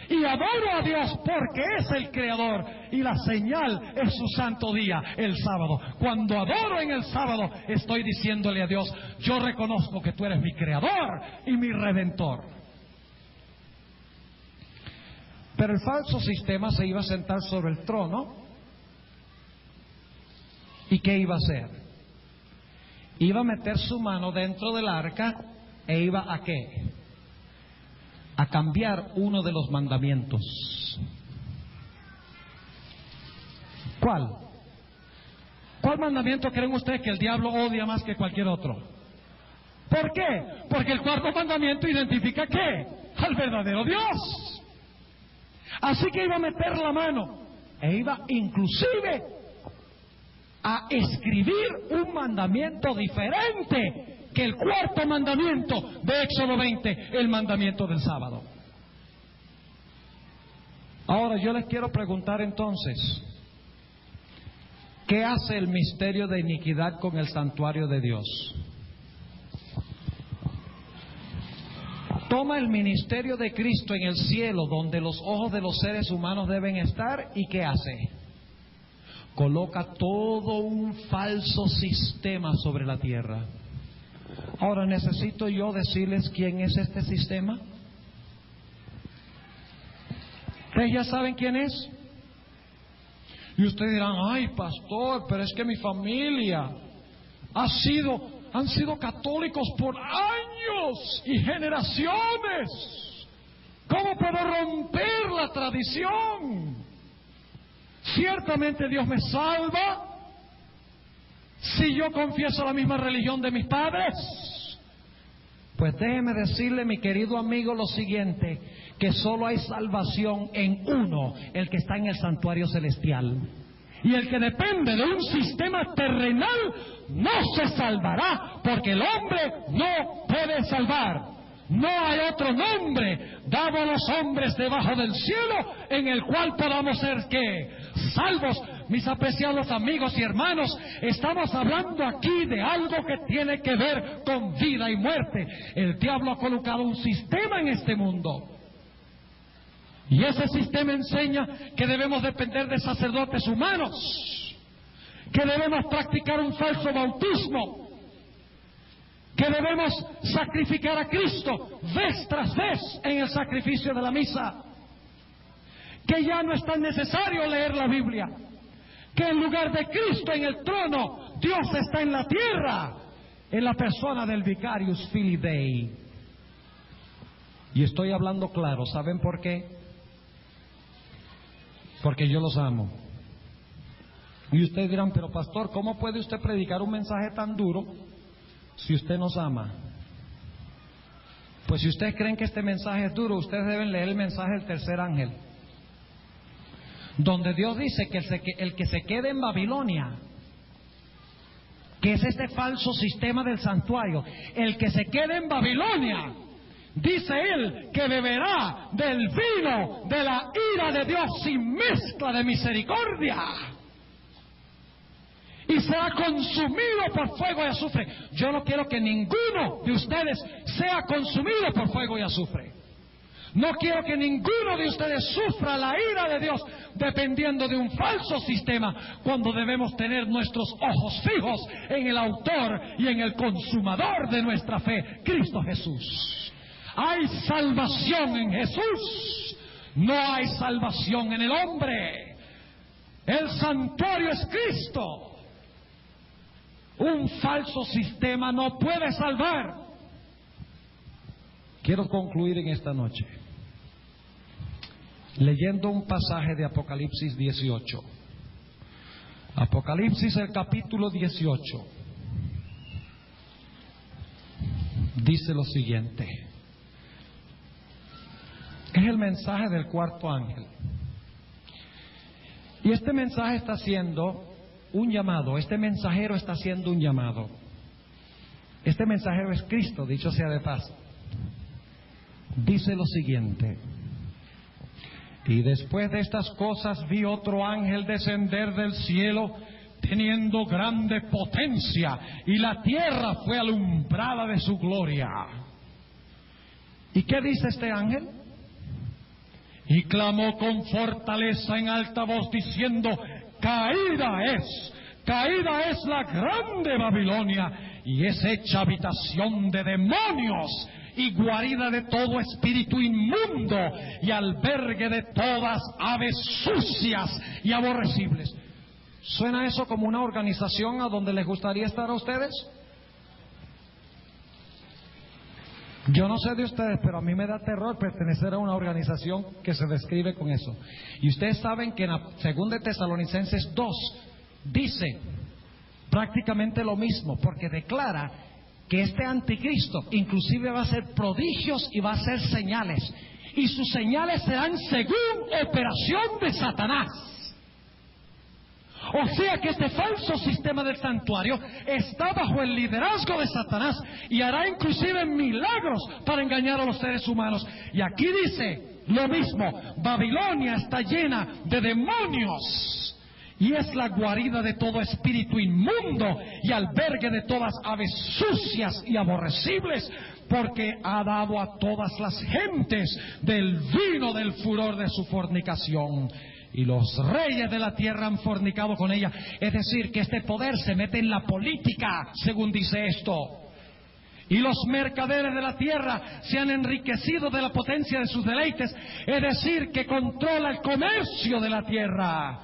Y adoro a Dios porque es el creador. Y la señal es su santo día, el sábado. Cuando adoro en el sábado, estoy diciéndole a Dios, yo reconozco que tú eres mi creador y mi redentor. Pero el falso sistema se iba a sentar sobre el trono. ¿Y qué iba a hacer? Iba a meter su mano dentro del arca e iba a ¿qué? A cambiar uno de los mandamientos. ¿Cuál? ¿Cuál mandamiento creen ustedes que el diablo odia más que cualquier otro? ¿Por qué? Porque el cuarto mandamiento identifica ¿qué? Al verdadero Dios. Así que iba a meter la mano e iba inclusive a escribir un mandamiento diferente que el cuarto mandamiento de Éxodo 20, el mandamiento del sábado. Ahora yo les quiero preguntar entonces, ¿qué hace el misterio de iniquidad con el santuario de Dios? Toma el ministerio de Cristo en el cielo, donde los ojos de los seres humanos deben estar, ¿y qué hace? Coloca todo un falso sistema sobre la tierra. Ahora, ¿necesito yo decirles quién es este sistema? ¿Ustedes ya saben quién es? Y ustedes dirán, ay pastor, pero es que mi familia han sido católicos por años y generaciones. ¿Cómo puedo romper la tradición? Ciertamente Dios me salva si yo confieso la misma religión de mis padres. Pues déjeme decirle, mi querido amigo, lo siguiente, que solo hay salvación en uno, el que está en el santuario celestial. Y el que depende de un sistema terrenal no se salvará, porque el hombre no puede salvar. No hay otro nombre dado a los hombres debajo del cielo en el cual podamos ser ¿qué? salvos. Mis apreciados amigos y hermanos, estamos hablando aquí de algo que tiene que ver con vida y muerte. El diablo ha colocado un sistema en este mundo. Y ese sistema enseña que debemos depender de sacerdotes humanos, que debemos practicar un falso bautismo, que debemos sacrificar a Cristo vez tras vez en el sacrificio de la misa, que ya no es tan necesario leer la Biblia, que en lugar de Cristo en el trono, Dios está en la tierra, en la persona del Vicarius Filii Dei. Y estoy hablando claro, ¿saben por qué? Porque yo los amo. Y ustedes dirán, pero pastor, ¿cómo puede usted predicar un mensaje tan duro si usted nos ama? Pues si ustedes creen que este mensaje es duro, ustedes deben leer el mensaje del tercer ángel, donde Dios dice que el que se quede en Babilonia, que es este falso sistema del santuario, el que se quede en Babilonia, dice él que beberá del vino de la ira de Dios sin mezcla de misericordia, y será consumido por fuego y azufre. Yo no quiero que ninguno de ustedes sea consumido por fuego y azufre. No quiero que ninguno de ustedes sufra la ira de Dios dependiendo de un falso sistema, cuando debemos tener nuestros ojos fijos en el autor y en el consumador de nuestra fe, Cristo Jesús. Hay salvación en Jesús, no hay salvación en el hombre. El santuario es Cristo. Un falso sistema no puede salvar. Quiero concluir en esta noche leyendo un pasaje de Apocalipsis 18. Apocalipsis, el capítulo 18, dice lo siguiente. Es el mensaje del cuarto ángel. Y este mensaje está haciendo un llamado. Este mensajero está haciendo un llamado. Este mensajero es Cristo, dicho sea de paso. Dice lo siguiente: y después de estas cosas vi otro ángel descender del cielo, teniendo grande potencia, y la tierra fue alumbrada de su gloria. ¿Y qué dice este ángel? Y clamó con fortaleza en alta voz, diciendo: caída es la grande Babilonia, y es hecha habitación de demonios, y guarida de todo espíritu inmundo, y albergue de todas aves sucias y aborrecibles. ¿Suena eso como una organización a donde les gustaría estar a ustedes? Yo no sé de ustedes, pero a mí me da terror pertenecer a una organización que se describe con eso. Y ustedes saben que en la 2 Tesalonicenses 2 dice prácticamente lo mismo, porque declara que este anticristo inclusive va a hacer prodigios y va a hacer señales, y sus señales serán según operación de Satanás. O sea que este falso sistema del santuario está bajo el liderazgo de Satanás, y hará inclusive milagros para engañar a los seres humanos. Y aquí dice lo mismo: Babilonia está llena de demonios, y es la guarida de todo espíritu inmundo, y albergue de todas aves sucias y aborrecibles, porque ha dado a todas las gentes del vino del furor de su fornicación. Y los reyes de la tierra han fornicado con ella. Es decir, que este poder se mete en la política, según dice esto. Y los mercaderes de la tierra se han enriquecido de la potencia de sus deleites. Es decir, que controla el comercio de la tierra.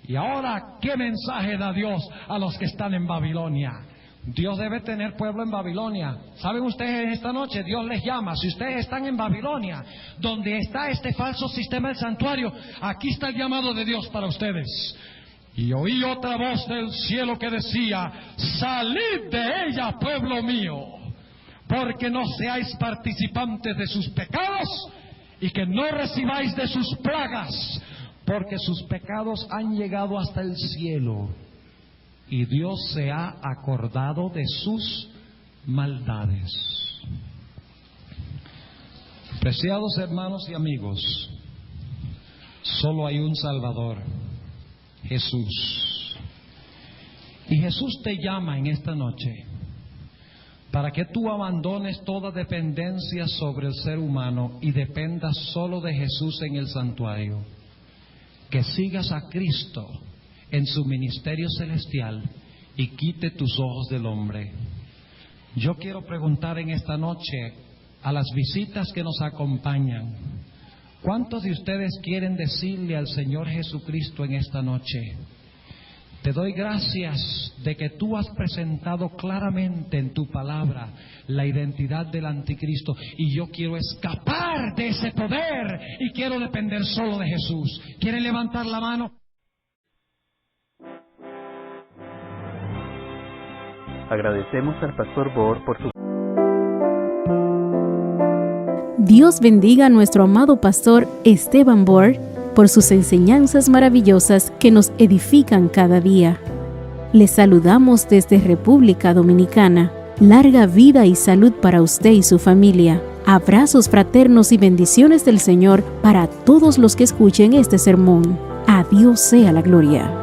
Y ahora, ¿qué mensaje da Dios a los que están en Babilonia? Dios debe tener pueblo en Babilonia. ¿Saben ustedes? En esta noche Dios les llama. Si ustedes están en Babilonia, donde está este falso sistema del santuario, aquí está el llamado de Dios para ustedes. Y oí otra voz del cielo que decía: salid de ella, pueblo mío, porque no seáis participantes de sus pecados, y que no recibáis de sus plagas, porque sus pecados han llegado hasta el cielo, y Dios se ha acordado de sus maldades. Preciados hermanos y amigos, solo hay un Salvador, Jesús. Y Jesús te llama en esta noche para que tú abandones toda dependencia sobre el ser humano y dependas solo de Jesús en el santuario. Que sigas a Cristo en su ministerio celestial y quite tus ojos del hombre. Yo quiero preguntar en esta noche a las visitas que nos acompañan, ¿cuántos de ustedes quieren decirle al Señor Jesucristo en esta noche: te doy gracias de que tú has presentado claramente en tu palabra la identidad del anticristo y yo quiero escapar de ese poder y quiero depender solo de Jesús? ¿Quieren levantar la mano? Agradecemos al Pastor Bohr por su... Dios bendiga a nuestro amado pastor Esteban Bohr por sus enseñanzas maravillosas que nos edifican cada día. Les saludamos desde República Dominicana. Larga vida y salud para usted y su familia. Abrazos fraternos y bendiciones del Señor para todos los que escuchen este sermón. A Dios sea la gloria.